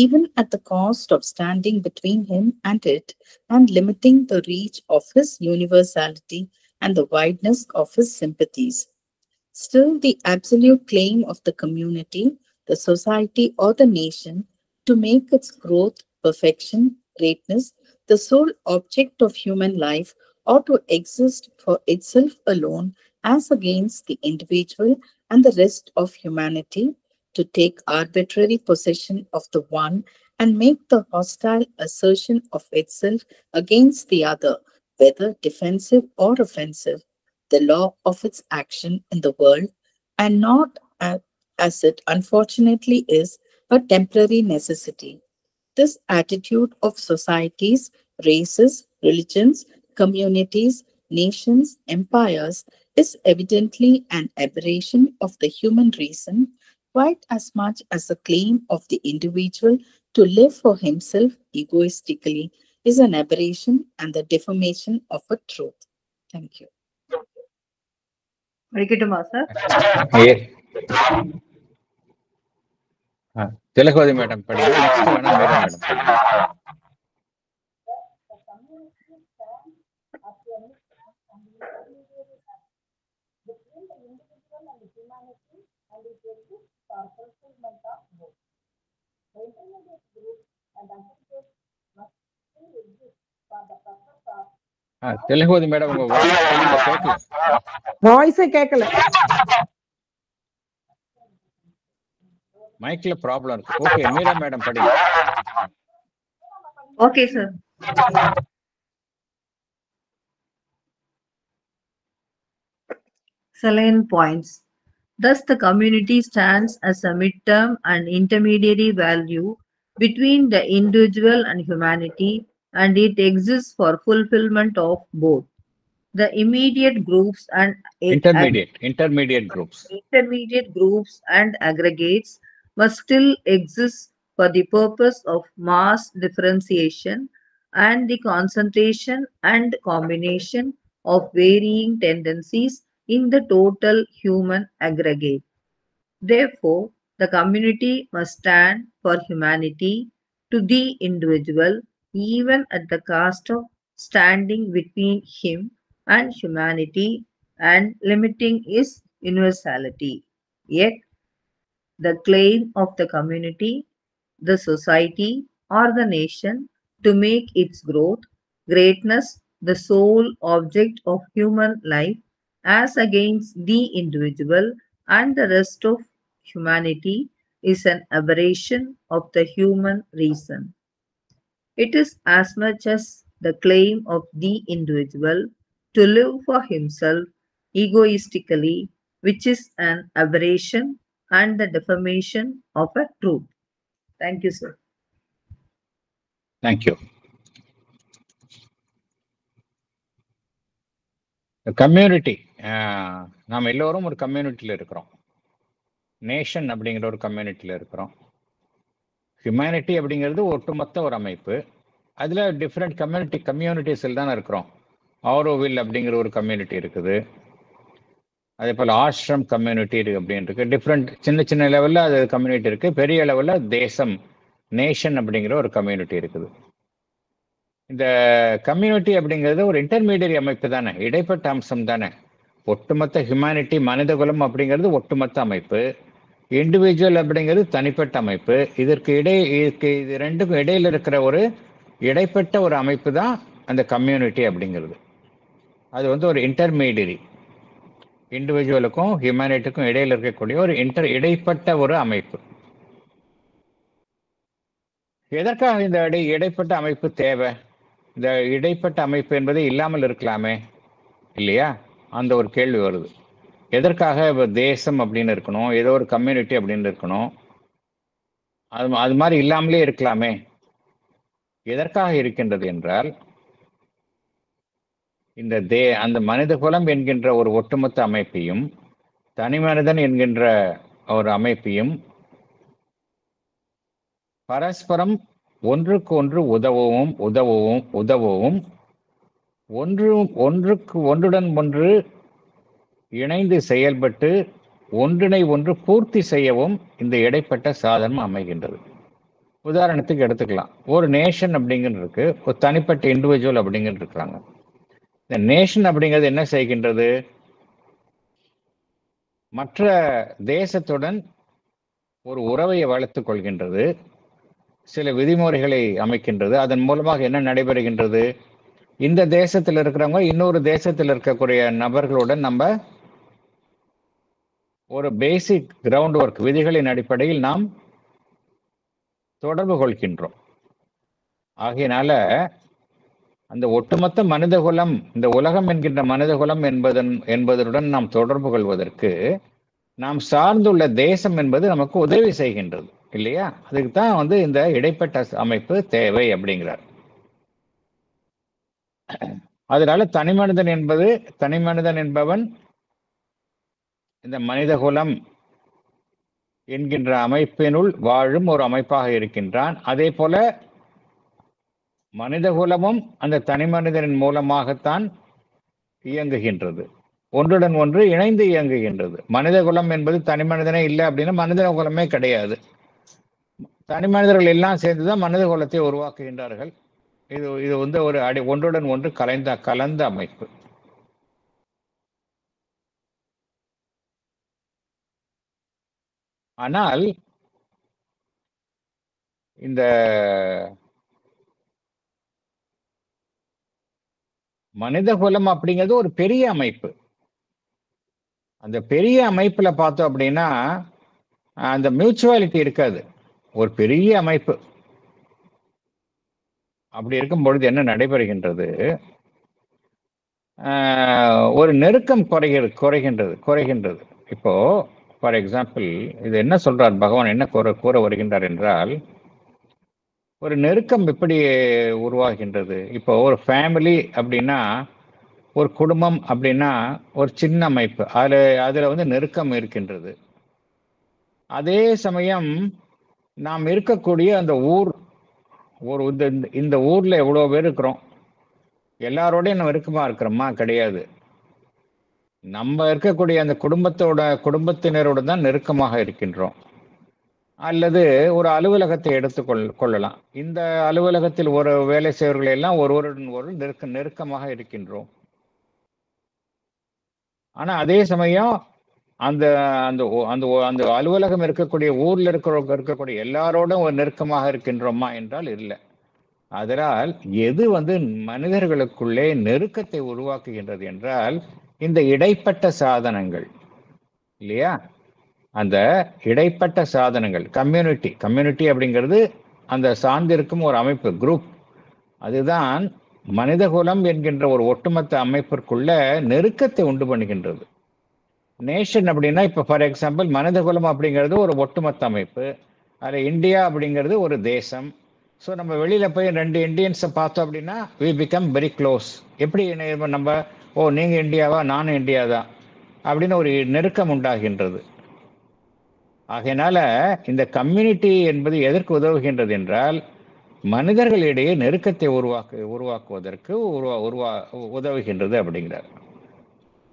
even at the cost of standing between him and it and limiting the reach of his universality and the wideness of his sympathies. Still, the absolute claim of the community, the society, or the nation to make its growth, perfection, greatness, the sole object of human life, or to exist for itself alone as against the individual and the rest of humanity, to take arbitrary possession of the one and make the hostile assertion of itself against the other, whether defensive or offensive, the law of its action in the world, and not as it unfortunately is, a temporary necessity. This attitude of societies, races, religions, communities, nations, empires is evidently an aberration of the human reason, quite as much as the claim of the individual to live for himself egoistically is an aberration and the deformation of a truth. Thank you. படிக்கட்டுமா sir? Thilagavathi madam படிங்க. Next வேணா Meera madam படிங்க. between the individual and the Telugu madam, உங்க voice தெளிவா கேட்கல. வாய்ஸே கேட்கல. மைக்ல ப்ராப்ளம் இருக்கு. ஓகே, மீரா மேடம் படிங்க. Okay, sir. Salient points. Thus, the community stands as a midterm and intermediary value between the individual and humanity, and it exists for fulfillment of both. The immediate groups and Intermediate groups and aggregates must still exist for the purpose of mass differentiation and the concentration and combination of varying tendencies in the total human aggregate. Therefore, the community must stand for humanity to the individual, even at the cost of standing between him and humanity and limiting his universality. Yet, the claim of the community, the society, or the nation to make its greatness, the sole object of human life, as against the individual and the rest of humanity, is an aberration of the human reason. It is as much as the claim of the individual to live for himself egoistically, which is an aberration and the defamation of a truth. Thank you, sir. Thank you. Community, நாம் எல்லோரும் ஒரு கம்யூனிட்டியில் இருக்கிறோம். Nation அப்படிங்கிற ஒரு கம்யூனிட்டியில் இருக்கிறோம். Humanity அப்படிங்கிறது ஒட்டுமொத்த ஒரு அமைப்பு. அதில் டிஃப்ரெண்ட் கம்யூனிட்டிஸில் தானே இருக்கிறோம். ஆரோவில் அப்படிங்கிற ஒரு கம்யூனிட்டி இருக்குது. அதே போல் ஆஷ்ரம் கம்யூனிட்டி அப்படின்னு இருக்குது. டிஃப்ரெண்ட் சின்ன சின்ன லெவலில் அது கம்யூனிட்டி இருக்குது. பெரிய லெவலில் தேசம், நேஷன் அப்படிங்கிற ஒரு கம்யூனிட்டி இருக்குது. இந்த கம்யூனிட்டி அப்படிங்கிறது ஒரு இன்டர்மீடியரி அமைப்பு தானே, இடைப்பட்ட அம்சம் தானே. ஒட்டுமொத்த ஹியூமனிட்டி, மனிதகுலம் அப்படிங்கிறது ஒட்டுமொத்த அமைப்பு. இண்டிவிஜுவல் அப்படிங்கிறது தனிப்பட்ட அமைப்பு. இது ரெண்டுக்கும் இடையில இருக்கிற ஒரு இடைப்பட்ட ஒரு அமைப்பு தான் அந்த கம்யூனிட்டி அப்படிங்கிறது. அது வந்து ஒரு இன்டர்மீடியரி, இண்டிவிஜுவலுக்கும் ஹியூமனிட்டிக்கும் இடையில இருக்கக்கூடிய ஒரு இடைப்பட்ட ஒரு அமைப்பு. எதற்காக இந்த இடைப்பட்ட அமைப்பு தேவை? இந்த இடைப்பட்ட அமைப்பு என்பது இல்லாமல் இருக்கலாமே இல்லையா? அந்த ஒரு கேள்வி வருது. எதற்காக தேசம் அப்படின்னு இருக்கணும், ஏதோ ஒரு கம்யூனிட்டி அப்படின்னு இருக்கணும்? அது மாதிரி இல்லாமலே இருக்கலாமே. எதற்காக இருக்கின்றது என்றால், அந்த மனித குலம் என்கின்ற ஒரு ஒட்டுமொத்த அமைப்பையும், தனி மனிதன் என்கின்ற ஒரு அமைப்பையும் பரஸ்பரம் ஒன்றுக்கு ஒன்று உதவவும் ஒன்றுடன் ஒன்று இணைந்து செயல்பட்டு ஒன்றினை ஒன்று பூர்த்தி செய்யவும் இந்த இடைப்பட்ட சாதனம் அமைகின்றது. உதாரணத்துக்கு எடுத்துக்கலாம், ஒரு நேஷன் அப்படிங்கிறது இருக்கு, ஒரு தனிப்பட்ட இண்டிவிஜுவல் அப்படிங்கிறது இருக்கிறாங்க. இந்த நேஷன் அப்படிங்கிறது என்ன செய்கின்றது? மற்ற தேசத்துடன் ஒரு உறவை வளர்த்துக் கொள்கின்றது, சில விதிமுறைகளை அமைக்கின்றது. அதன் மூலமாக என்ன நடைபெறுகின்றது? இந்த தேசத்தில் இருக்கிறவங்க இன்னொரு தேசத்தில் இருக்கக்கூடிய நபர்களுடன் நம்ம ஒரு பேசிக் கிரவுண்ட் ஒர்க், விதிகளின் அடிப்படையில் நாம் தொடர்பு கொள்கின்றோம். ஆகையினால அந்த ஒட்டுமொத்த மனிதகுலம், இந்த உலகம் என்கின்ற மனிதகுலம் என்பதனுடன் நாம் தொடர்பு கொள்வதற்கு நாம் சார்ந்துள்ள தேசம் என்பது நமக்கு உதவி செய்கின்றது இல்லையா? அதுக்கு தான் வந்து இந்த இடைப்பட்ட அமைப்பு தேவை அப்படிங்கிறார். அதனால தனிமனிதன் என்பவன் இந்த மனிதகுலம் என்கின்ற அமைப்பினுள் வாழும் ஒரு அமைப்பாக இருக்கின்றான். அதே போல மனிதகுலமும் அந்த தனிமனிதனின் மூலமாகத்தான் இயங்குகின்றது, ஒன்றுடன் ஒன்று இணைந்து இயங்குகின்றது. மனிதகுலம் என்பது தனிமனிதனே இல்லை அப்படின்னா மனித குலமே கிடையாது. தனி மனிதர்கள் எல்லாம் சேர்ந்துதான் மனித குலத்தை உருவாக்குகின்றார்கள். இது வந்து ஒரு ஒன்றுடன் ஒன்று கலந்த அமைப்பு. ஆனால் இந்த மனித குலம் அப்படிங்கிறது ஒரு பெரிய அமைப்பு. அந்த பெரிய அமைப்புல பார்த்தோம் அப்படின்னா அந்த மியூச்சுவாலிட்டி இருக்காது. ஒரு பெரிய அமைப்பு. அப்படி இருக்கும் பொழுது என்ன நடைபெறுகின்றது? ஒரு நெருக்கம் குறைகின்றது. இப்போ ஃபார் எக்ஸாம்பிள் இது என்ன சொல்றார் பகவான், என்ன கூற வருகின்றார் என்றால், ஒரு நெருக்கம் எப்படி உருவாகின்றது? இப்போ ஒரு ஃபேமிலி அப்படின்னா, ஒரு குடும்பம் அப்படின்னா ஒரு சின்ன அமைப்பு. அதுல வந்து நெருக்கம் இருக்கின்றது. அதே சமயம் நாம் இருக்கக்கூடிய அந்த ஊர், இந்த ஊர்ல எவ்வளவு பேர் இருக்கிறோம், எல்லாரோடையும் நம்ம நெருக்கமா இருக்கிறோமா? கிடையாது. நம்ம இருக்கக்கூடிய அந்த குடும்பத்தினரோட தான் நெருக்கமாக இருக்கின்றோம். அல்லது ஒரு அலுவலகத்தை கொள்ளலாம். இந்த அலுவலகத்தில் ஒரு வேலை செய்வர்கள் எல்லாம் ஒருவருடன் ஒரு நெருக்கமாக இருக்கின்றோம். ஆனா அதே சமயம் அந்த அந்த அந்த அந்த அலுவலகம் இருக்கக்கூடிய ஊர்ல இருக்கக்கூடிய எல்லாரோடும் ஒரு நெருக்கமாக இருக்கின்றோமா என்றால் இல்லை. அதனால் எது வந்து மனிதர்களுக்குள்ளே நெருக்கத்தை உருவாக்குகின்றது என்றால் இந்த இடைப்பட்ட சாதனங்கள் இல்லையா? அந்த இடைப்பட்ட சாதனங்கள், கம்யூனிட்டி அப்படிங்கிறது அந்த சார்ந்திருக்கும் ஒரு அமைப்பு, குரூப். அதுதான் மனிதகுலம் என்கின்ற ஒரு ஒட்டுமொத்த அமைப்பிற்குள்ள நெருக்கத்தை உண்டு பண்ணுகின்றது. நேஷன் அப்படின்னா இப்போ ஃபார் எக்ஸாம்பிள் மனிதகுலம் அப்படிங்கிறது ஒரு ஒட்டுமொத்த அமைப்பு. அதில் இந்தியா அப்படிங்கிறது ஒரு தேசம். ஸோ நம்ம வெளியில் போய் 2 இந்தியன்ஸை பார்த்தோம் அப்படின்னா வி பிகம் வெரி க்ளோஸ். எப்படி நம்ம நீங்கள் இந்தியாவா, நானும் இந்தியா தான் அப்படின்னு ஒரு நெருக்கம் உண்டாகின்றது. ஆகையினால இந்த கம்யூனிட்டி என்பது எதற்கு உதவுகின்றது என்றால் மனிதர்களிடையே நெருக்கத்தை உருவாக்குவதற்கு உதவுகின்றது அப்படிங்கிறார்.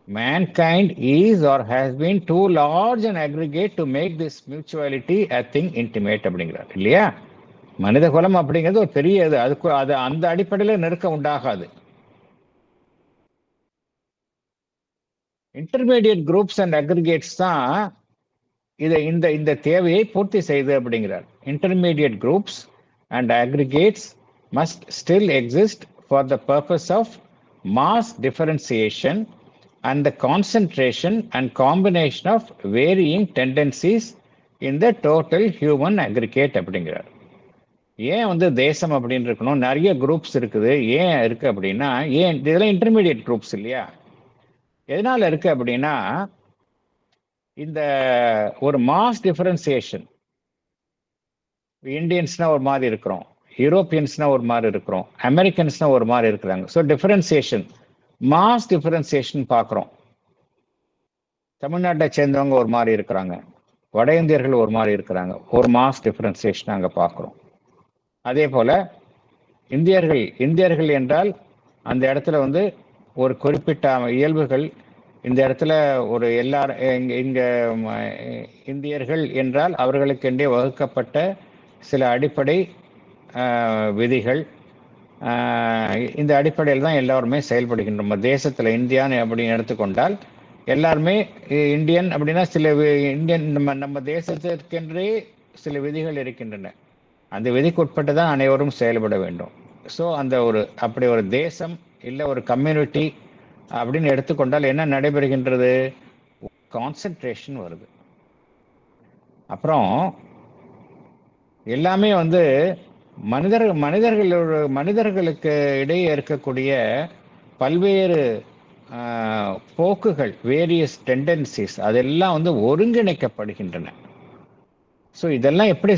Mankind is or has been too large an aggregate to make this mutuality a thing intimate அப்படிங்கிறார் இல்லையா? மனித குலம் அப்படிங்கிறது ஒரு பெரிய அது அந்த அடிப்படையில் நெருக்கம் உண்டாகாது. இன்டர்மீடியட் குரூப்ஸ் அண்ட் அக்ரிகேட்ஸ் தான் இந்த தேவையை பூர்த்தி செய்து அப்படிங்கிறார். Intermediate groups and aggregates must still exist for the purpose of mass differentiation and the concentration and combination of varying tendencies in the total human aggregate அப்படிங்கிறார். ஏன் வந்து தேசம் அப்படின்னு இருக்கணும், நிறைய குரூப்ஸ் இருக்குது, ஏன் இருக்கு அப்படின்னா, இதெல்லாம் இன்டர்மீடியட் குரூப்ஸ் இல்லையா? எதனால இருக்கு அப்படின்னா இந்த ஒரு மாஸ் டிஃபரன்சியேஷன். இந்தியன்ஸ்னா ஒரு மாதிரி இருக்கிறோம், யூரோப்பியன்ஸ்னா ஒரு மாதிரி இருக்கிறோம், அமெரிக்கன்ஸ்னா ஒரு மாதிரி இருக்கிறாங்க. ஸோ டிஃபரன்சியேஷன், மாஸ் டிஃபரன்சியேஷன் பார்க்குறோம். தமிழ்நாட்டை சேர்ந்தவங்க ஒரு மாதிரி இருக்கிறாங்க, வட இந்தியர்கள் ஒரு மாதிரி இருக்கிறாங்க. ஒரு மாஸ் டிஃபரன்சியேஷன் அங்கே பார்க்குறோம். அதே போல் இந்தியர்கள் என்றால் அந்த இடத்துல வந்து ஒரு குறிப்பிட்ட இயல்புகள், இந்த இடத்துல ஒரு இங்கே இந்தியர்கள் என்றால் அவர்களுக்கென்றே வகுக்கப்பட்ட சில அடிப்படை விதிகள், இந்த அடிப்படையில் தான் எல்லாருமே செயல்படுகின்றோம். நம்ம தேசத்தில் இந்தியான்னு அப்படின்னு எடுத்துக்கொண்டால் எல்லாருமே இந்தியன் அப்படின்னா சில இந்தியன் நம்ம தேசத்திற்கென்றே சில விதிகள் இருக்கின்றன. அந்த விதிக்கு உட்பட்டு தான் அனைவரும் செயல்பட வேண்டும். ஸோ அப்படி ஒரு தேசம் இல்லை ஒரு கம்யூனிட்டி அப்படின்னு எடுத்துக்கொண்டால் என்ன நடைபெறுகின்றது? கான்சன்ட்ரேஷன் வருது. அப்புறம் எல்லாமே வந்து மனிதர்களுக்கு இடையே இருக்கக்கூடிய பல்வேறு போக்குகள், வேரியஸ் டெண்டன்சிஸ், அதெல்லாம் வந்து ஒருங்கிணைக்கப்படுகின்றன. ஸோ இதெல்லாம் எப்படி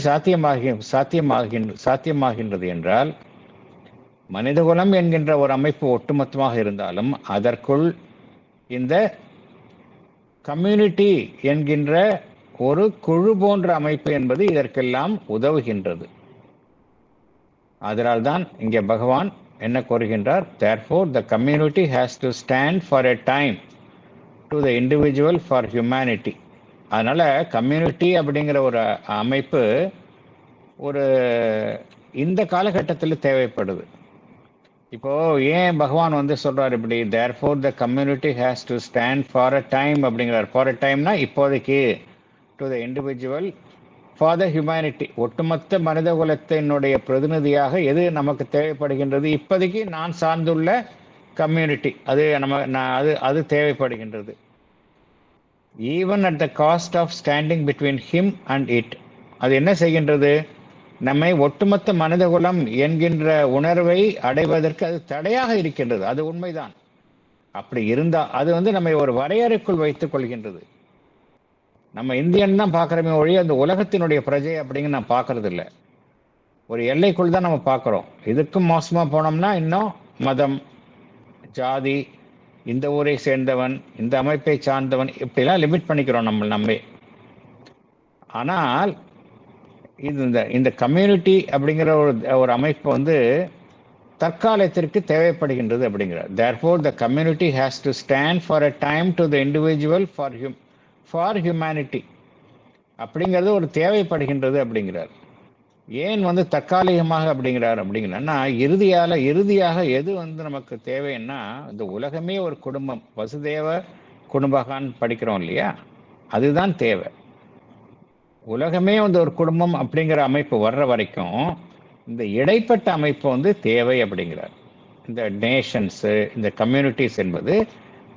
சாத்தியமாகின்றது என்றால் மனிதகுலம் என்கின்ற ஒரு அமைப்பு ஒட்டுமொத்தமாக இருந்தாலும் அதற்குள் இந்த கம்யூனிட்டி என்கின்ற ஒரு குழு போன்ற அமைப்பு என்பது இதற்கெல்லாம் உதவுகின்றது. அதனால்தான் இங்கே பகவான் என்ன கூறுகின்றார்? Therefore the community has to stand for a time to the individual for humanity. அதனால கம்யூனிட்டி அப்படிங்கிற ஒரு அமைப்பு ஒரு இந்த காலகட்டத்தில் தேவைப்படுது. இப்போ ஏன் பகவான் வந்து சொல்றாரு இப்படி? Therefore the community has to stand for a time அப்படிங்கிறார். ஃபார் அ டைம்னா இப்போதைக்கு, to the individual for the humanity. ஒட்டுமொத்த மனித குலத்தினுடைய பிரதிநிதியாக எது நமக்கு தேவைப்படுகின்றது? இப்போதைக்கு நான் சார்ந்துள்ள கம்யூனிட்டி, அது அது தேவைப்படுகின்றது. Even at the cost of standing between him and it. அது என்ன செய்கின்றது? நம்மை ஒட்டுமொத்த மனிதகுலம் என்கின்ற உணர்வை அடைவதற்கு அது தடையாக இருக்கின்றது. அது உண்மைதான். அப்படி இருந்தால் அது நம்மை ஒரு வரையறைக்குள் வைத்துக் கொள்கின்றது. நம்ம இந்தியன் தான் பார்க்குறோமே ஒழிய அந்த உலகத்தினுடைய பிரஜை அப்படிங்க நான் பார்க்கறது இல்லை. ஒரு எல்லைக்குள் தான் நம்ம பார்க்குறோம். இதுக்கும் மோசமாக போனோம்னா இன்னும் மதம், ஜாதி, இந்த ஊரை சேர்ந்தவன், இந்த அமைப்பை சார்ந்தவன், இப்படிலாம் லிமிட் பண்ணிக்கிறோம் நம்மை. ஆனால் இந்த கம்யூனிட்டி அப்படிங்கிற ஒரு அமைப்பு தற்காலத்திற்கு தேவைப்படுகின்றது அப்படிங்கிறார். Therefore the community has to stand for a time to the individual for humanity அப்படிங்கிறது ஒரு தேவைப்படுகின்றது அப்படிங்கிறார். ஏன் தற்காலிகமாக அப்படிங்கிறாருன்னா இறுதியாக எது நமக்கு தேவைன்னா, இந்த உலகமே ஒரு குடும்பம், வசுதேவ குடும்பகான்னு படிக்கிறோம் இல்லையா, அதுதான் தேவை. உலகமே ஒரு குடும்பம் அப்படிங்கிற அமைப்பு வர்ற வரைக்கும் இந்த இடைப்பட்ட அமைப்பு தேவை அப்படிங்கிறார். இந்த நேஷன்ஸு, இந்த கம்யூனிட்டிஸ் என்பது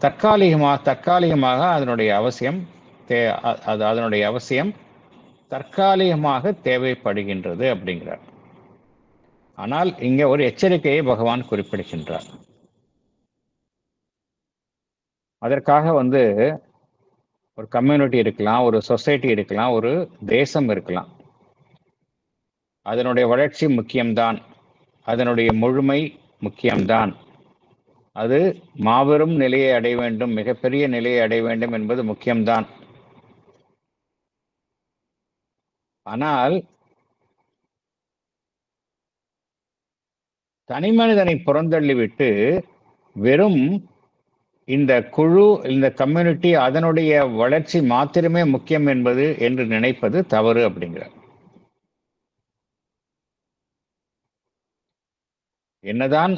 தற்காலிகமாக அதனுடைய அவசியம் தற்காலிகமாக தேவைப்படுகின்றது அப்படிங்கிறார். ஆனால் இங்கே ஒரு எச்சரிக்கையை பகவான் குறிப்பிடுகின்றார். அதற்காக ஒரு கம்யூனிட்டி இருக்கலாம், ஒரு சொசைட்டி இருக்கலாம், ஒரு தேசம் இருக்கலாம். அதனுடைய வளர்ச்சி முக்கியம்தான், அதனுடைய முழுமை முக்கியம்தான். அது மாபெரும் நிலையை அடைய வேண்டும், மிகப்பெரிய நிலையை அடைய வேண்டும் என்பது முக்கியம்தான். ஆனால் தனிமனிதனை புறந்தள்ளிவிட்டு வெறும் இந்த குழு, இந்த கம்யூனிட்டி, அதனுடைய வளர்ச்சி மாத்திரமே முக்கியம் என்று நினைப்பது தவறு அப்படிங்கிறார். என்னதான்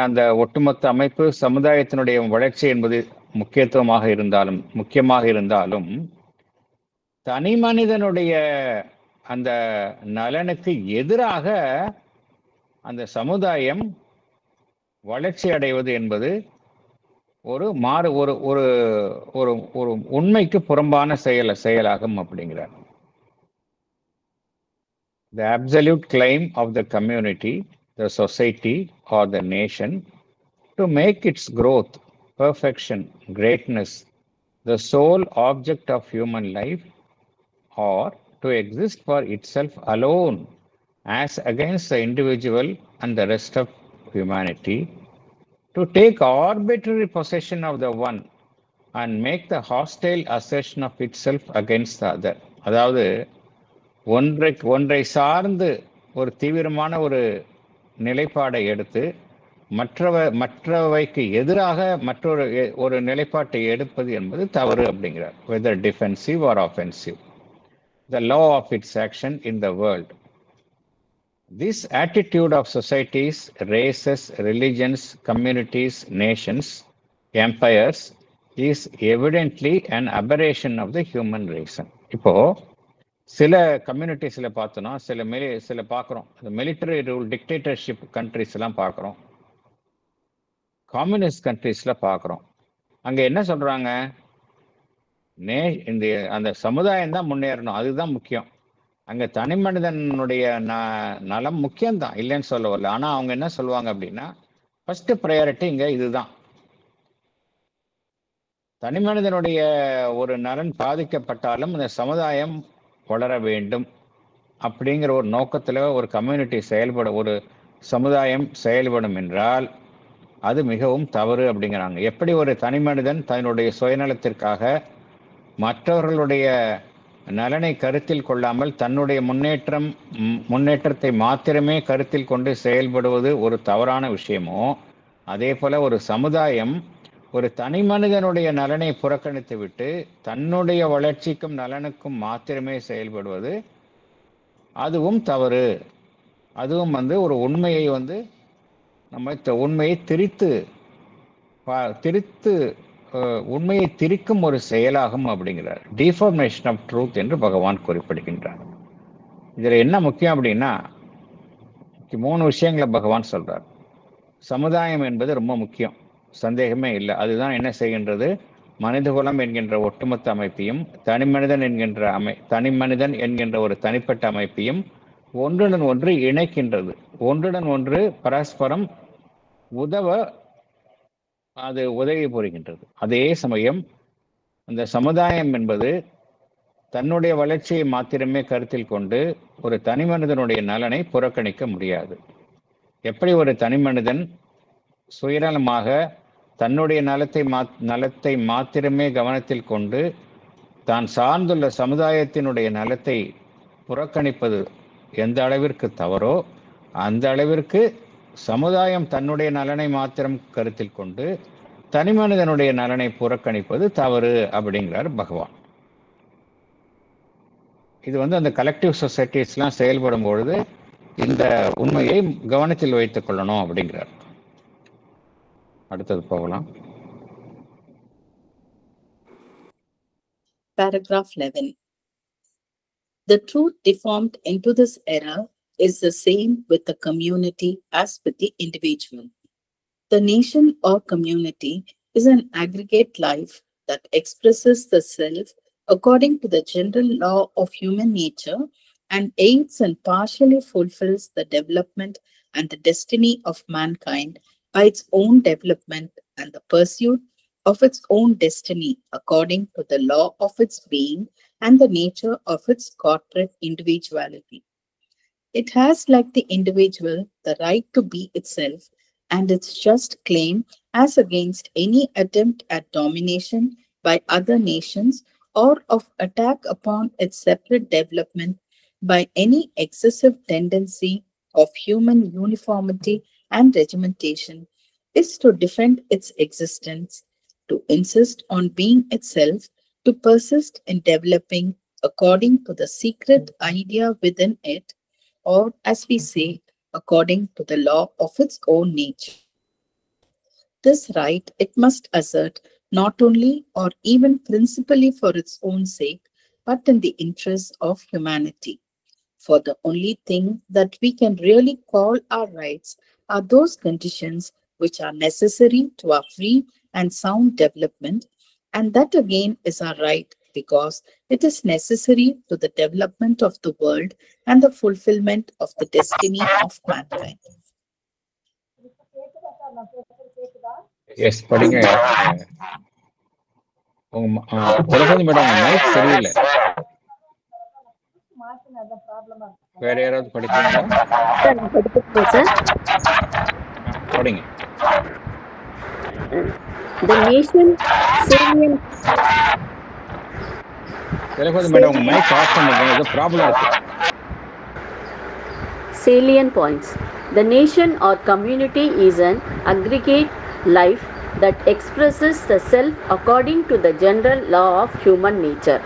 அந்த ஒட்டுமொத்த அமைப்பு சமுதாயத்தினுடைய வளர்ச்சி என்பது முக்கியமாக இருந்தாலும் தனி மனிதனுடைய அந்த நலனுக்கு எதிராக அந்த சமுதாயம் வளர்ச்சி அடைவது என்பது ஒரு உண்மைக்கு புறம்பான செயலாகும் அப்படிங்கிறார். The absolute claim of the community, the society or the nation to make its growth, perfection, greatness the sole object of human life, or to exist for itself alone as against the individual and the rest of humanity, to take arbitrary possession of the one and make the hostile assertion of itself against the other. அதாவது ஒன்றை சார்ந்து ஒரு தீவிரமான ஒரு நிலைப்பாடை எடுத்து மற்றவைக்கு எதிராக ஒரு நிலைப்பாட்டை எடுப்பது என்பது தவறு அப்படிங்கிறார். whether defensive or offensive, the law of its action in the world. This attitude of societies, races, religions, communities, nations, empires is evidently an aberration of the human reason. இப்போ சில கம்யூனிட்டிஸ்ல பார்த்தோம்னா சில பார்க்குறோம், மிலிட்டரி ரூல் டிக்டேட்டர்ஷிப் கண்ட்ரிஸ் எல்லாம் பார்க்குறோம், communist கண்ட்ரிஸ்ல பார்க்குறோம். அங்க என்ன சொல்றாங்க? அந்த சமுதாயம் தான் முன்னேறணும், அதுதான் முக்கியம். அங்க தனி மனிதனுடைய நலம் முக்கியம்தான், இல்லைன்னு சொல்ல வரல. ஆனா அவங்க என்ன சொல்லுவாங்க அப்படின்னா, ஃபர்ஸ்ட் ப்ரையாரிட்டி இங்க இதுதான். தனி மனிதனுடைய ஒரு நலன் பாதிக்கப்பட்டாலும் இந்த சமுதாயம் வளர வேண்டும் அப்படிங்கிற ஒரு நோக்கத்துல ஒரு கம்யூனிட்டி ஒரு சமுதாயம் செயல்படும் என்றால் அது மிகவும் தவறு அப்படிங்கிறாங்க. எப்படி ஒரு தனி மனிதன் தன்னுடைய சுயநலத்திற்காக மற்றவர்களுடைய நலனை கருத்தில் கொள்ளாமல் தன்னுடைய முன்னேற்றத்தை மாத்திரமே கருத்தில் கொண்டு செயல்படுவது ஒரு தவறான விஷயமோ, அதே போல ஒரு சமுதாயம் ஒரு தனி மனிதனுடைய நலனை புறக்கணித்து விட்டு தன்னுடைய வளர்ச்சிக்கும் நலனுக்கும் மாத்திரமே செயல்படுவது அதுவும் தவறு. அதுவும் ஒரு உண்மையை நம்ம உண்மையை திரித்து உண்மையை திரிக்கும் ஒரு செயலாகும் அப்படிங்கிறார். டிஃபார்மேஷன் ஆஃப் ட்ரூத் என்று பகவான் குறிப்பிடுகின்றார். இதில் என்ன முக்கியம் அப்படின்னா 3 விஷயங்களை பகவான் சொல்றார். சமுதாயம் என்பது ரொம்ப முக்கியம், சந்தேகமே இல்லை. அதுதான் என்ன செய்கின்றது, மனிதகுலம் என்கின்ற ஒட்டுமொத்த அமைப்பையும் தனி மனிதன் என்கின்ற ஒரு தனிப்பட்ட அமைப்பையும் ஒன்றுடன் ஒன்று இணைக்கின்றது. ஒன்றுடன் ஒன்று பரஸ்பரம் அது உதவி புரிகின்றது. அதே சமயம் அந்த சமுதாயம் என்பது தன்னுடைய வளர்ச்சியை மாத்திரமே கருத்தில் கொண்டு ஒரு தனி மனிதனுடைய நலனை புறக்கணிக்க முடியாது. எப்படி ஒரு தனி மனிதன் சுயநலமாக தன்னுடைய நலத்தை மாத்திரமே கவனத்தில் கொண்டு தான் சார்ந்துள்ள சமுதாயத்தினுடைய நலத்தை புறக்கணிப்பது எந்த அளவிற்கு தவறோ, அந்த அளவிற்கு சமுதாயம் தன்னுடைய நலனை மாத்திரம் கருத்தில் கொண்டு தனி மனிதனுடைய நலனை புறக்கணிப்பது தவறு அப்படிங்கிறார் பகவான். இது அந்த கலெக்டிவ் சொசைட்டிஸ்லாம் செயல்படும் பொழுது இந்த உண்மையை கவனத்தில் வைத்துக் கொள்ளணும் அப்படிங்கிறார். அடுத்தது போகலாம். Paragraph 11. The truth deformed into this error is the same with the community as with the individual. The nation or community is an aggregate life that expresses the self according to the general law of human nature and aids and partially fulfills the development and the destiny of mankind by its own development and the pursuit of its own destiny according to the law of its being and the nature of its corporate individuality. It has, like the individual, the right to be itself and its just claim as against any attempt at domination by other nations or of attack upon its separate development by any excessive tendency of human uniformity and regimentation, is to defend its existence, to insist on being itself, to persist in developing according to the secret idea within it, or as we say, according to the law of its own nature. This right it must assert not only or even principally for its own sake, but in the interests of humanity. For the only thing that we can really call our rights are those conditions which are necessary to our free and sound development, and that again is our right because it is necessary to the development of the world and the fulfillment of the destiny of mankind. Yes, படிங்க. Thilagavathi madam mic சரியில்லை. வேற யாராவது படிக்கிறீங்களா? படிங்க. The nation salient. Thilagavathi madam உங்க mic of பண்ணுங்க, ஏதோ problem இருக்கு. Salient points. The nation or community is an aggregate life that expresses the self according to the general law of human nature.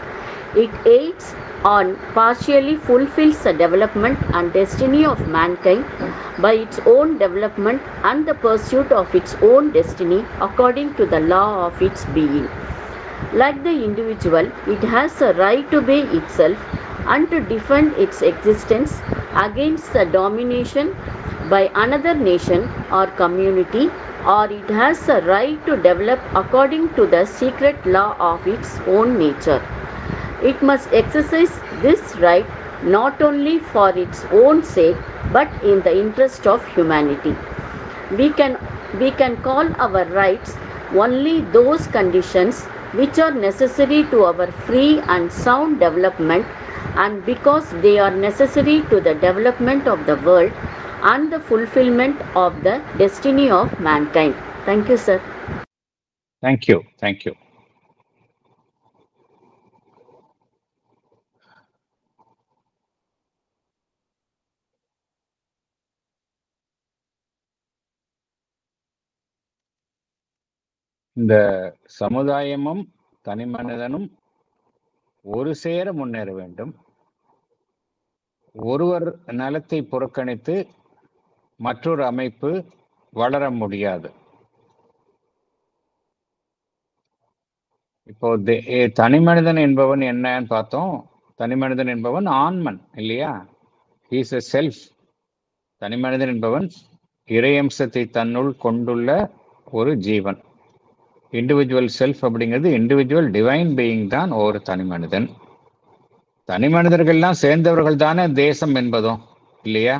It aids on partially fulfills the development and destiny of mankind by its own development and the pursuit of its own destiny according to the law of its being. Like the individual, it has a right to be itself and to defend its existence against the domination by another nation or community, or it has a right to develop according to the secret law of its own nature. It must exercise this right not only for its own sake but in the interest of humanity. We can call our rights only those conditions which are necessary to our free and sound development, and because they are necessary to the development of the world and the fulfillment of the destiny of mankind. Thank you, sir. Thank you. Thank you. இந்த சமுதாயமும் தனி மனிதனும் ஒரு சேர முன்னேற வேண்டும். ஒருவர் நலத்தை புறக்கணித்து மற்றொரு அமைப்பு வளர முடியாது. இப்போ தனி மனிதன் என்பவன் என்னன்னு பார்த்தோம். தனி மனிதன் என்பவன் ஆன்மன் இல்லையா? He's a self. தனி மனிதன் என்பவன் இறையம்சத்தை தன்னுள் கொண்டுள்ள ஒரு ஜீவன். இண்டிவிஜுவல் செல்ஃப் அப்படிங்கிறது இண்டிவிஜுவல் டிவைன் பீயிங் தான் ஒரு தனி மனிதன். தனி மனிதர்கள்லாம் சேர்ந்தவர்கள் தானே தேசம் என்பதும் இல்லையா?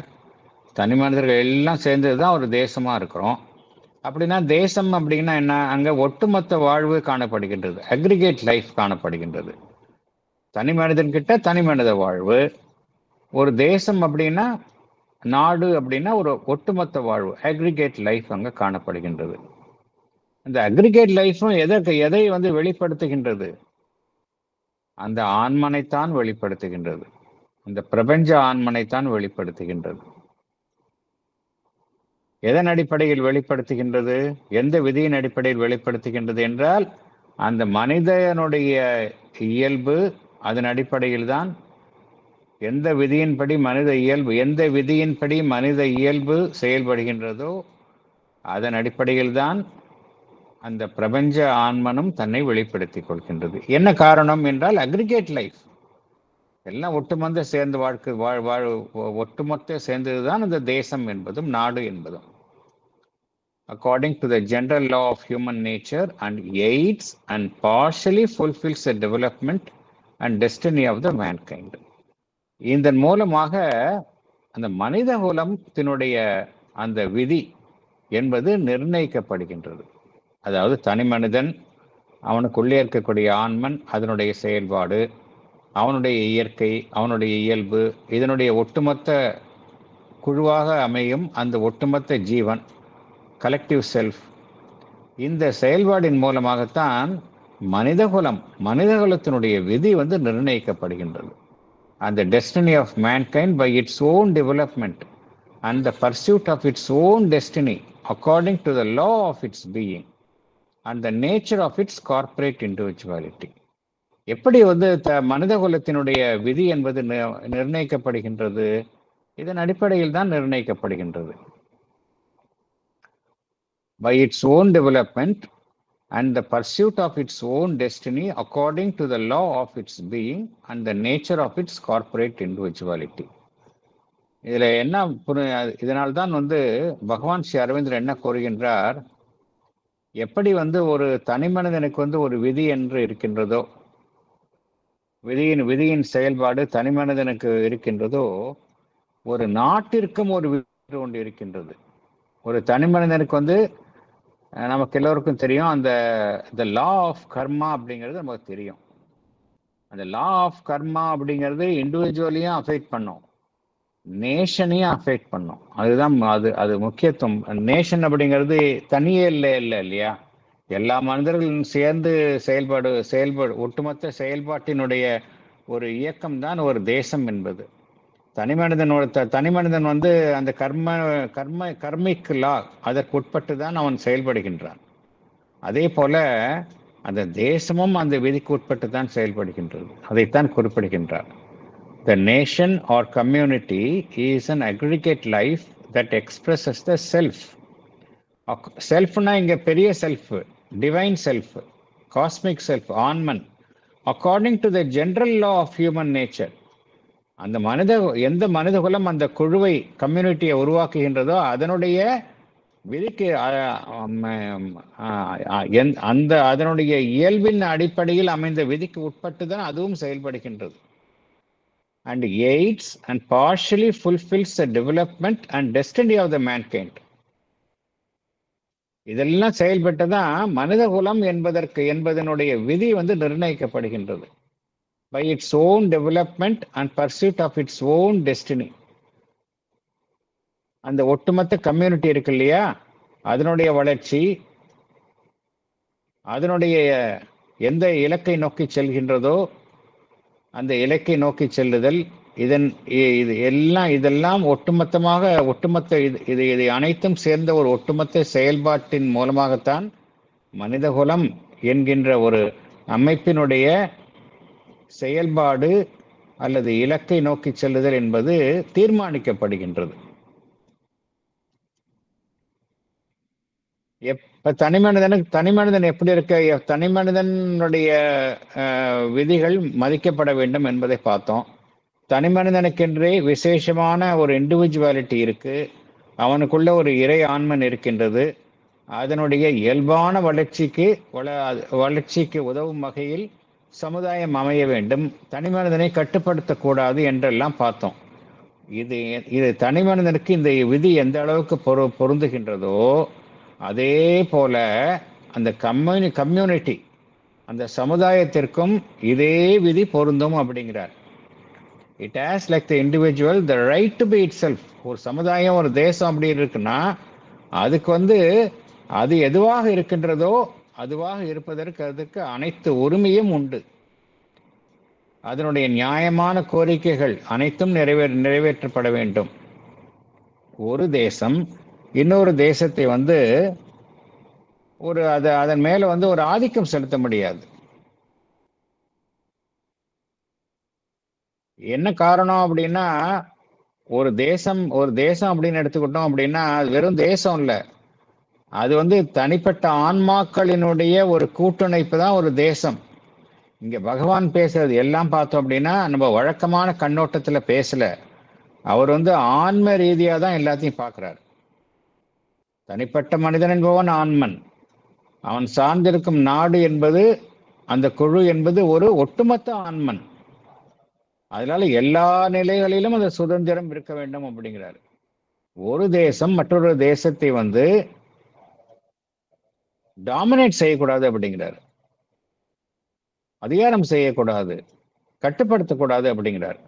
தனி மனிதர்கள் எல்லாம் சேர்ந்தது தான் ஒரு தேசமா இருக்கிறோம். அப்படின்னா தேசம் அப்படின்னா என்ன? அங்க ஒட்டுமொத்த வாழ்வு காணப்படுகின்றது, அக்ரிகேட் லைஃப் காணப்படுகின்றது. தனி மனிதன் கிட்ட தனி மனித வாழ்வு. ஒரு தேசம் அப்படின்னா, நாடு அப்படின்னா ஒரு ஒட்டுமொத்த வாழ்வு, அக்ரிகேட் லைஃப் அங்க காணப்படுகின்றது. அந்த அக்ரிகேட் லைஃப்பும் எதை வந்து வெளிப்படுத்துகின்றது? அந்த ஆன்மனைத்தான் வெளிப்படுத்துகின்றது. அந்த பிரபஞ்ச ஆன்மனைத்தான் வெளிப்படுத்துகின்றது. எதன் அடிப்படையில் வெளிப்படுத்துகின்றது? எந்த விதியின் அடிப்படையில் வெளிப்படுத்துகின்றது என்றால், அந்த மனிதனுடைய இயல்பு, அதன் அடிப்படையில் தான் எந்த விதியின்படி மனித இயல்பு செயல்படுகின்றதோ அதன் அடிப்படையில் தான் அந்த பிரபஞ்ச ஆன்மனும் தன்னை வெளிப்படுத்திக் கொள்கின்றது. என்ன காரணம் என்றால் அக்ரிகேட் லைஃப் எல்லாம் ஒட்டுமொத்த சேர்ந்து ஒட்டுமொத்த சேர்ந்ததுதான் அந்த தேசம் என்பதும் நாடு என்பதும். According to the general law of human nature, and aids and partially fulfills the development and destiny of the mankind. இதன் மூலமாக அந்த மனித குலத்தினுடைய அந்த விதி என்பது நிர்ணயிக்கப்படுகின்றது. அதாவது தனி மனிதன், அவனுக்குள்ளே இருக்கக்கூடிய ஆன்மன், அதனுடைய செயல்பாடு, அவனுடைய இயற்கை, அவனுடைய இயல்பு, இதனுடைய ஒட்டுமொத்த குழுவாக அமையும் அந்த ஒட்டுமொத்த ஜீவன், கலெக்டிவ் செல்ஃப். இந்த செயல்பாடின் மூலமாகத்தான் மனிதகுலத்தினுடைய விதி வந்து நிர்ணயிக்கப்படுகின்றது. அந்த destiny of mankind by its own development and the pursuit of its own destiny according to the law of its being and the nature of its corporate individuality. எப்படி வந்து மனிதகுலத்தினுடைய விதி என்பது நிர்ணயிக்கப்படுகின்றது? இதன் அடிப்படையில் தான் நிர்ணயிக்கப்படுகின்றது. By its own development and the pursuit of its own destiny according to the law of its being and the nature of its corporate individuality. இதுல என்ன இதனால்தான் வந்து பகவான் ஸ்ரீ அரவிந்தர் என்ன கூறுகின்றார், எப்படி வந்து ஒரு தனி மனிதனுக்கு வந்து ஒரு விதி என்று இருக்கின்றதோ, விதியின் செயல்பாடு தனி மனிதனுக்கு இருக்கின்றதோ, ஒரு நாட்டிற்கும் ஒரு விதி ஒன்று இருக்கின்றது. ஒரு தனி மனிதனுக்கு வந்து நமக்கு எல்லோருக்கும் தெரியும், அந்த லா ஆஃப் கர்மா அப்படிங்கிறது நமக்கு தெரியும். அந்த லா ஆஃப் கர்மா அப்படிங்கிறது இண்டிவிஜுவலையும் அஃபெக்ட் பண்ணும், நேஷனையும் அஃபெக்ட் பண்ணும். அதுதான் அது முக்கியத்துவம். நேஷன் அப்படிங்கிறது தனியே இல்லை இல்லையா? எல்லா மனிதர்களும் சேர்ந்து செயல்பாடு ஒட்டுமொத்த செயல்பாட்டினுடைய ஒரு இயக்கம் தான் ஒரு தேசம் என்பது. தனி மனிதன் வந்து அந்த கர்மிக் லா, அதற்கு உட்பட்டு தான் அவன் செயல்படுகின்றான். அதே போல அந்த தேசமும் அந்த விதிக்கு உட்பட்டு தான் செயல்படுகின்றது. அதைத்தான் குறிப்பிடுகின்றார். The nation or community is an aggregate life that expresses the self. செல்ஃப்னா இங்க பெரிய self, divine self, cosmic self, ஆன்மன், according to the general law of human nature. அந்த எந்த மனிதகுலம் அந்த குழுவை, கம்யூனிட்டியை உருவாக்குகின்றதோ அதனுடைய விதிக்கு அதனுடைய இயல்பின் அடிப்படையில் அமைந்த விதிக்கு உட்பட்டு தான் அதுவும் செயல்படுகின்றது. And aids and partially fulfills the development and destiny of the mankind. இதெல்லாம் செயல்பட்டுதான் மனிதகுலம் என்பதனுடைய விதி வந்து நிர்ணயிக்கப்படுகின்றது. By its own development and pursuit of its own destiny. அந்த ஒட்டுமொத்த கம்யூனிட்டி இருக்கு இல்லையா, அதனுடைய வளர்ச்சி, அதனுடைய எந்த இலக்கை நோக்கி செல்கின்றதோ அந்த இலக்கை நோக்கி செல்லுதல், இதெல்லாம் ஒட்டுமொத்த இதை அனைத்தும் சேர்ந்த ஒரு ஒட்டுமொத்த செயல்பாட்டின் மூலமாகத்தான் மனிதகுலம் என்கின்ற ஒரு அமைப்பினுடைய செயல்பாடு அல்லது இலக்கை நோக்கி செல்லுதல் என்பது தீர்மானிக்கப்படுகின்றது. இப்ப தனி மனிதன் எப்படி இருக்க, தனி மனிதனுடைய விதிகள் மதிக்கப்பட வேண்டும் என்பதை பார்த்தோம். தனி மனிதனுக்கென்றே விசேஷமான ஒரு இண்டிவிஜுவாலிட்டி இருக்கு. அவனுக்குள்ள ஒரு இறை ஆன்மன் இருக்கின்றது. அதனுடைய இயல்பான வளர்ச்சிக்கு உதவும் வகையில் சமுதாயம் அமைய வேண்டும். தனி மனிதனை கட்டுப்படுத்தக்கூடாது என்றெல்லாம் பார்த்தோம். இது தனி மனிதனுக்கு இந்த விதி எந்த அளவுக்கு பொருந்துகின்றதோ அதே போல அந்த கம்யூனிட்டி, அந்த சமுதாயத்திற்கும் இதே விதி பொருந்தும் அப்படிங்கிறார். It has like the individual the right to be it self. ஒரு சமுதாயம், ஒரு தேசம் அப்படி இருக்குன்னா அதுக்கு அது எதுவாக இருக்கின்றதோ அதுவாக இருப்பதற்கு அதுக்கு அனைத்து உரிமையும் உண்டு. அதனுடைய நியாயமான கோரிக்கைகள் அனைத்தும் நிறைவேற்றப்பட வேண்டும். ஒரு தேசம் இன்னொரு தேசத்தை அதன் மேல ஒரு ஆதிக்கம் செலுத்த முடியாது. என்ன காரணம் அப்படின்னா, ஒரு தேசம் அப்படின்னு எடுத்துக்கிட்டோம் அப்படின்னா அது வெறும் தேசம் இல்லை, அது தனிப்பட்ட ஆன்மாக்களினுடைய ஒரு கூட்டமைப்பு தான் ஒரு தேசம். இங்க பகவான் பேசுறது எல்லாம் பார்த்தோம் அப்படின்னா நம்ம வழக்கமான கண்ணோட்டத்துல பேசல. அவர் ஆன்ம ரீதியா தான் எல்லாத்தையும் பார்க்கிறார். தனிப்பட்ட மனிதன் என்பவன் ஆன்மன். அவன் சார்ந்திருக்கும் நாடு என்பது, அந்த குழு என்பது ஒரு ஒட்டுமொத்த ஆன்மன். அதனால எல்லா நிலைகளிலும் அந்த சுதந்திரம் இருக்க வேண்டும் அப்படிங்கிறார். ஒரு தேசம் மற்றொரு தேசத்தை டாமினேட் செய்யக்கூடாது அப்படிங்கிறார். அதிகாரம் செய்யக்கூடாது, கட்டுப்படுத்தக்கூடாது அப்படிங்கிறார்.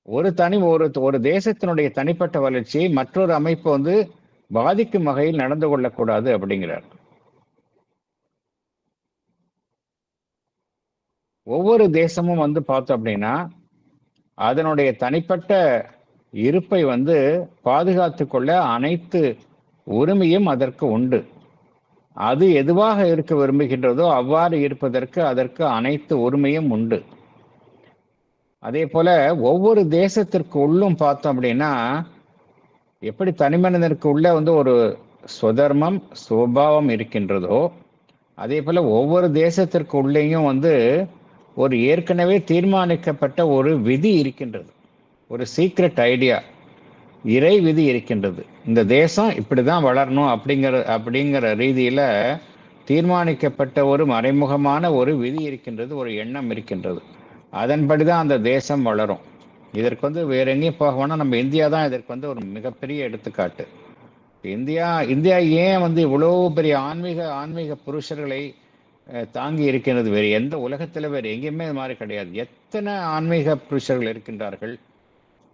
ஒரு தேசத்தினுடைய தனிப்பட்ட வளர்ச்சியை மற்றொரு அமைப்பு பாதிக்கும் வகையில் நடந்து கொள்ளக்கூடாது அப்படிங்கிறார். ஒவ்வொரு தேசமும் பார்த்தோம் அப்படின்னா அதனுடைய தனிப்பட்ட இருப்பை பாதுகாத்து கொள்ள அனைத்து உரிமையும் அதற்கு உண்டு. அது எதுவாக இருக்க விரும்புகின்றதோ அவ்வாறு இருப்பதற்கு அதற்கு அனைத்து உரிமையும் உண்டு. அதே போல ஒவ்வொரு தேசத்திற்கு உள்ளும் பார்த்தோம் அப்படின்னா எப்படி தனிமனிதனுக்கு உள்ள ஒரு சுதர்மம் சுபாவம் இருக்கின்றதோ அதே போல ஒவ்வொரு தேசத்திற்கு உள்ளேயும் ஒரு ஏற்கனவே தீர்மானிக்கப்பட்ட ஒரு விதி இருக்கின்றது. ஒரு சீக்ரெட் ஐடியா, இறை விதி இருக்கின்றது. இந்த தேசம் இப்படிதான் வளரணும் அப்படிங்கிற ரீதியில தீர்மானிக்கப்பட்ட ஒரு மறைமுகமான ஒரு விதி இருக்கின்றது, ஒரு எண்ணம் இருக்கின்றது. அதன்படிதான் அந்த தேசம் வளரும். இதற்கு வேற எங்கேயும் போக வேணா, நம்ம இந்தியா தான் இதற்கு ஒரு மிகப்பெரிய எடுத்துக்காட்டு. இந்தியா ஏன் இவ்வளவு பெரிய ஆன்மீக புருஷர்களை தாங்கி இருக்கின்றது? வேறு எந்த உலகத்துல வேறு எங்கேயுமே இது மாதிரி கிடையாது. எத்தனை ஆன்மீக புருஷர்கள் இருக்கின்றார்கள்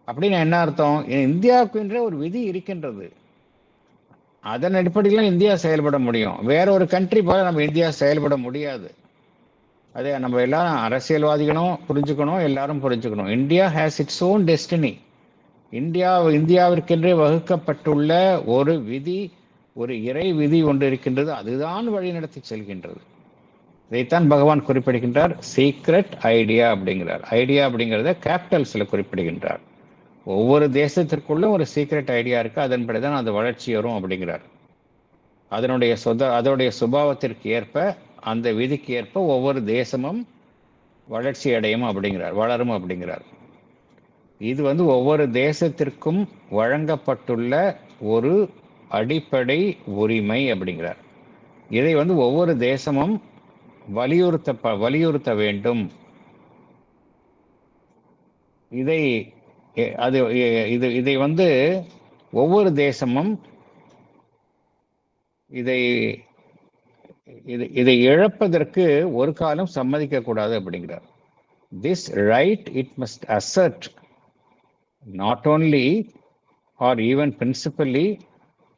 அப்படின்னு என்ன அர்த்தம்? இந்தியாவுக்கு என்ற ஒரு விதி இருக்கின்றது. அதன் அடிப்படையில் இந்தியா செயல்பட முடியும். வேற ஒரு கண்ட்ரி போல நம்ம இந்தியா செயல்பட முடியாது. அதே நம்ம எல்லாரும் அரசியல்வாதிகளும் புரிஞ்சுக்கணும், எல்லாரும் புரிஞ்சுக்கணும். India has its own destiny. இந்தியாவிற்கென்றே வகுக்கப்பட்டுள்ள ஒரு விதி, ஒரு இறை விதி ஒன்று இருக்கின்றது. அதுதான் வழிநடத்தி செல்கின்றது. இதைத்தான் பகவான் குறிப்பிடுகின்றார், சீக்ரெட் ஐடியா அப்படிங்கிறார். ஐடியா அப்படிங்கிறத கேபிட்டல்ஸ்ல குறிப்பிடுகின்றார். ஒவ்வொரு தேசத்திற்குள்ளும் ஒரு சீக்ரெட் ஐடியா இருக்கு, அதன்படிதான் அது வளர்ச்சி வரும் அப்படிங்கிறார். அதனுடைய சுபாவத்திற்கு ஏற்ப, அந்த விதிக்கு ஏற்ப ஒவ்வொரு தேசமும் வளர்ச்சி அடையும் அப்படிங்கிறார், வளரும் அப்படிங்கிறார். இது ஒவ்வொரு தேசத்திற்கும் வழங்கப்பட்டுள்ள ஒரு அடிப்படை உரிமை அப்படிங்கிறார். இதை ஒவ்வொரு தேசமும் வலியுறுத்த வேண்டும். இதை ஒவ்வொரு தேசமும் இதை இழப்பதற்கு ஒரு காலம் சம்மதிக்க கூடாது அப்படிங்கிறார். This right it must assert not only or even principally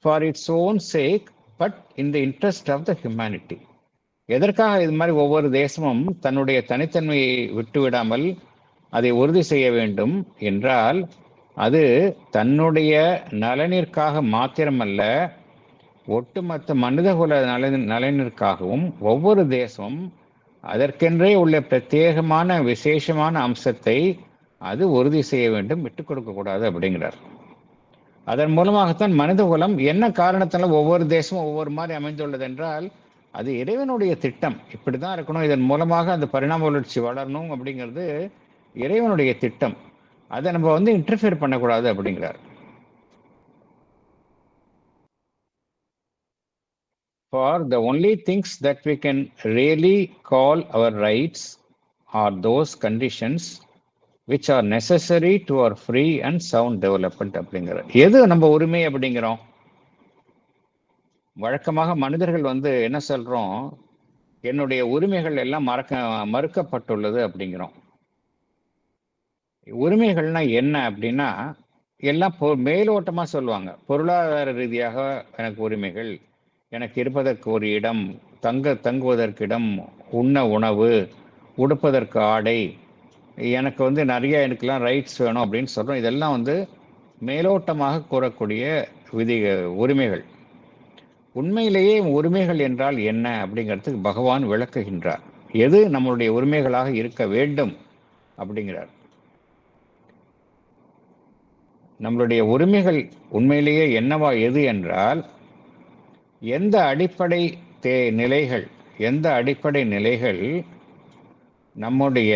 for its own sake but in the interest of the humanity. எதற்காக இது மாதிரி ஒவ்வொரு தேசமும் தன்னுடைய தனித்தன்மையை விட்டுவிடாமல் அதை உறுதி செய்ய வேண்டும் என்றால், அது தன்னுடைய நலனிற்காக மாத்திரமல்ல, ஒட்டுமொத்த மனிதகுல நலனிற்காகவும் ஒவ்வொரு தேசமும் அதற்கென்றே உள்ள பிரத்யேகமான விசேஷமான அம்சத்தை அது உறுதி செய்ய வேண்டும், விட்டுக் கொடுக்க கூடாது அப்படிங்கிறார். அதன் மூலமாகத்தான் மனித குலம் என்ன காரணத்தால் ஒவ்வொரு தேசமும் ஒவ்வொரு மாதிரி அமைந்துள்ளது என்றால் அது இறைவனுடைய திட்டம். இப்படிதான் இருக்கணும், இதன் மூலமாக அந்த பரிணாம வளர்ச்சி வளரணும் அப்படிங்கிறது இறைவனுடைய திட்டம். அதை நம்ம வந்து இன்டர்ஃபியர் பண்ணக்கூடாது அப்படிங்கிறார். For the only things that we can really call our rights are those conditions which are necessary to our free and sound development அப்படிங்கிற. எது நம்ம உரிமை அப்படிங்கிறோம்? வழக்கமாக மனிதர்கள் வந்து என்ன சொல்றோம், என்னுடைய உரிமைகள் எல்லாம் மறுக்கப்பட்டுள்ளது அப்படிங்கிறோம். உரிமைகள்னா என்ன அப்படின்னா எல்லாம் மேலோட்டமா சொல்லுவாங்க. பொருளாதார ரீதியாக எனக்கு உரிமைகள், எனக்கு இருப்பதற்கு ஒரு இடம், தங்குவதற்கு இடம், உண்ண உணவு, உடுப்பதற்கு ஆடை, எனக்கு வந்து நிறைய எனக்குலாம் ரைட்ஸ் வேணும் அப்படின்னு சொல்கிறோம். இதெல்லாம் வந்து மேலோட்டமாக கூறக்கூடிய உரிமைகள். உண்மையிலேயே உரிமைகள் என்றால் என்ன அப்படிங்கிறதுக்கு பகவான் விளக்குகின்றார். எது நம்மளுடைய உரிமைகளாக இருக்க வேண்டும் அப்படிங்கிறார். நம்மளுடைய உரிமைகள் உண்மையிலேயே என்னவா எது என்றால் எந்த அடிப்படை நிலைகள் நம்முடைய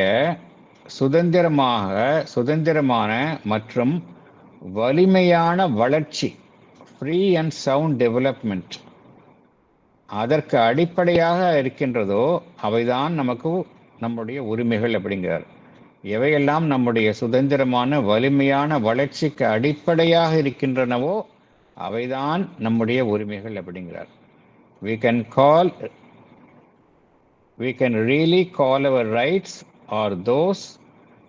சுதந்திரமான மற்றும் வலிமையான வளர்ச்சி, ஃப்ரீ அண்ட் சவுண்ட் டெவலப்மெண்ட், அதற்கு அடிப்படையாக இருக்கின்றதோ அவைதான் நம்முடைய உரிமைகள் அப்படிங்கிறார். எவையெல்லாம் நம்முடைய சுதந்திரமான வலிமையான வளர்ச்சிக்கு அடிப்படையாக இருக்கின்றனவோ அவைதான் நம்முடைய உரிமைகள் அப்படிங்கிறார். We can really call our rights or those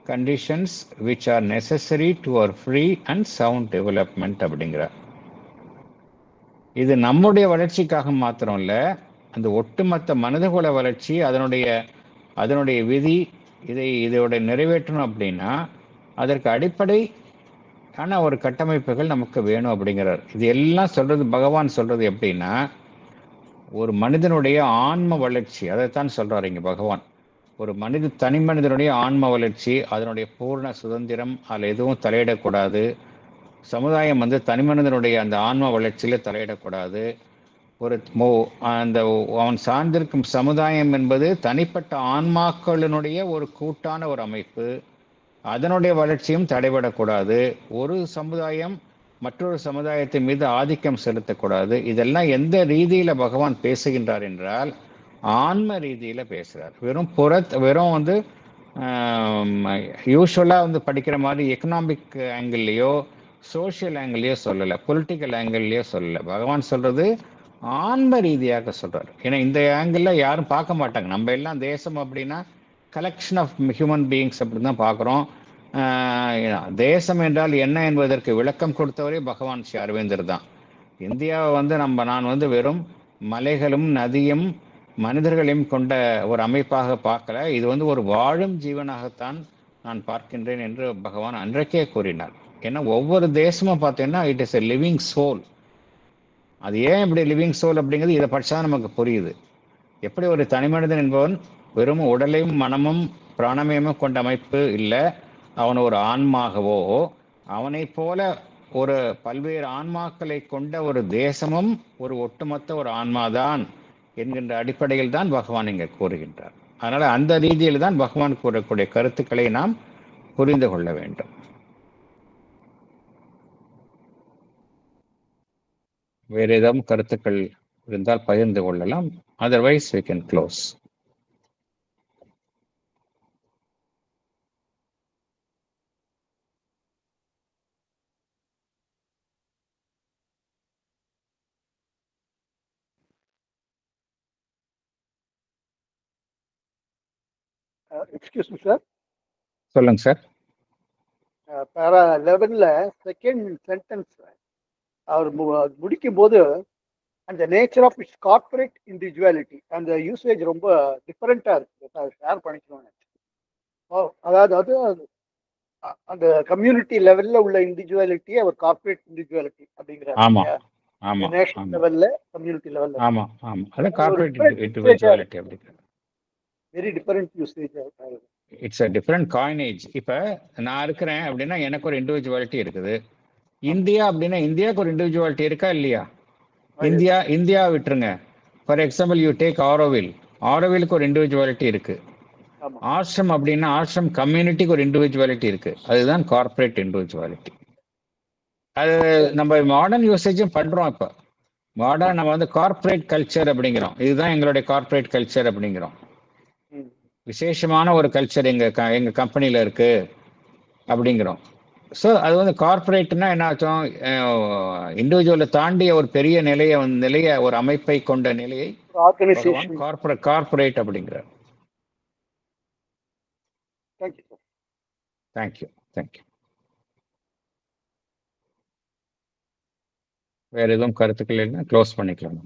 conditions which are necessary to our free and sound development அப்படிங்கிறார். இது நம்முடைய வளர்ச்சிக்காக மாத்திரம் இல்லை, அந்த ஒட்டுமொத்த மனிதகுல வளர்ச்சி, அதனுடைய விதி, இதோட நிறைவேற்றணும் அப்படின்னா அதற்கு அடிப்படையான ஒரு கட்டமைப்புகள் நமக்கு வேணும் அப்படிங்கிறார். இது எல்லாம் சொல்றது பகவான் சொல்றது எப்படின்னா ஒரு மனிதனுடைய ஆன்ம வளர்ச்சி, அதைத்தான் சொல்றாரு இங்க பகவான். ஒரு தனி மனிதனுடைய ஆன்ம வளர்ச்சி, அதனுடைய பூர்ண சுதந்திரம், அதில் எதுவும் தலையிடக்கூடாது. சமுதாயம் வந்து தனி மனிதனுடைய அந்த ஆன்ம வளர்ச்சியில தலையிடக்கூடாது. அவன் சார்ந்திருக்கும் சமுதாயம் என்பது தனிப்பட்ட ஆன்மாக்களினுடைய ஒரு கூட்டான ஒரு அமைப்பு, அதனுடைய வளர்ச்சியும் தடைபடக்கூடாது. ஒரு சமுதாயம் மற்றொரு சமுதாயத்தின் மீது ஆதிக்கம் செலுத்தக்கூடாது. இதெல்லாம் எந்த ரீதியில பகவான் பேசுகின்றார் என்றால் ஆன்ம ரீதியில பேசுறார். வெறும் வந்து யூஸ்வலா வந்து படிக்கிற மாதிரி எக்கனாமிக் ஆங்கிள்லயோ சோசியல் ஆங்கிள்லயோ சொல்லலை, பொலிட்டிக்கல் ஆங்கிள்லயோ சொல்லலை. பகவான் சொல்றது ஆன்ம ரீதியாக சொல்றாரு. ஏன்னா இந்த ஆங்கிள் யாரும் பார்க்க மாட்டாங்க. நம்ம எல்லாம் தேசம் அப்படின்னா கலெக்ஷன் ஆஃப் ஹியூமன் பீயிங்ஸ் அப்படின்னு தான் பார்க்குறோம். தேசம் என்றால் என்ன என்பதற்கு விளக்கம் கொடுத்தவரே பகவான் ஸ்ரீ அரவிந்தர் தான். இந்தியாவை வந்து நான் வந்து வெறும் மலைகளும் நதியும் மனிதர்களையும் கொண்ட ஒரு அமைப்பாக பார்க்கல, இது வந்து ஒரு வாழும் ஜீவனாகத்தான் நான் பார்க்கின்றேன் என்று பகவான் அன்றைக்கே கூறினார். ஏன்னா ஒவ்வொரு தேசமும் பார்த்தீங்கன்னா it is a living soul. அது ஏன் இப்படி லிவிங் சோல் அப்படிங்கிறது இதை படிச்சா நமக்கு புரியுது. எப்படி ஒரு தனி மனிதன் என்பவன் வெறும் உடலையும் மனமும் பிராணமயமும் கொண்ட அமைப்பு இல்லை, அவன் ஒரு ஆன்மாகவோ, அவனை போல ஒரு பல்வேறு ஆன்மாக்களை கொண்ட ஒரு தேசமும் ஒரு ஒட்டுமொத்த ஒரு ஆன்மாதான் என்கின்ற அடிப்படையில் தான் பகவான் இங்கே கூறுகின்றார். அதனால அந்த ரீதியில் தான் பகவான் கூறக்கூடிய கருத்துக்களை நாம் புரிந்து கொள்ள வேண்டும். வேறு ஏதாவது கருத்துக்கள் இருந்தால் பகிர்ந்து கொள்ளலாம். Otherwise we can close. Excuse me, sir. சொல்லுங்க சார். Para 11ல செகண்ட் சென்டென்ஸ் அவர் முடிக்கும் போது அந்த nature of its corporate individuality அந்த யூசேஜ் ரொம்ப டிஃபரெண்டா இருக்கு. ஷேர் பண்ணிக்கணும். அதாவது அந்த கம்யூனிட்டி லெவல்ல உள்ள இண்டிவிஜுவாலிட்டி அவர் கார்பரேட் இண்டிவிஜுவாலிட்டி அப்படிங்கிற நேஷனல் லெவல்ல கம்யூனிட்டி லெவல்ல very different usage. It's a different coinage. இப்போ நான் இருக்கிறேன் அப்படின்னா எனக்கு ஒரு இண்டிவிஜுவாலிட்டி இருக்குது. இந்தியா அப்படின்னா இந்தியாவுக்கு ஒரு இண்டிவிஜுவாலிட்டி இருக்கா இல்லையா? இந்தியா விட்டுருங்க. ஃபார் எக்ஸாம்பிள் யூ டேக் ஆரோவிலுக்கு ஒரு இண்டிவிஜுவாலிட்டி இருக்கு. ஆமா. ஆஷ்ரம் அப்படின்னா ஆஷ்ரம் கம்யூனிட்டிக்கு ஒரு இண்டிவிஜுவாலிட்டி இருக்கு. அதுதான் கார்ப்பரேட் இண்டிவிஜுவாலிட்டி. அது நம்ம மாடர்ன் யூசேஜும் பண்றோம். இப்போ மாடர்ன் நம்ம வந்து கார்ப்பரேட் கல்ச்சர் அப்படிங்கிறோம். இதுதான் எங்களுடைய கார்ப்பரேட் கல்ச்சர் அப்படிங்கிறோம். ம். விசேஷமான ஒரு கல்ச்சர் எங்க கம்பெனில இருக்கு அப்படிங்கிறோம். ஸோ அது வந்து கார்ப்பரேட்னா என்ன ஆச்சும், இண்டிவிஜுவலை தாண்டிய ஒரு பெரிய நிலையை ஒரு அமைப்பை கொண்ட நிலையை ஆர்கனைசேஷன். கார்ப்பரேட் அப்படிங்கிறார். Thank you sir. தேங்க்யூ. வேற எதுவும் கருத்துக்கள் இல்லைன்னா க்ளோஸ் பண்ணிக்கலாம்.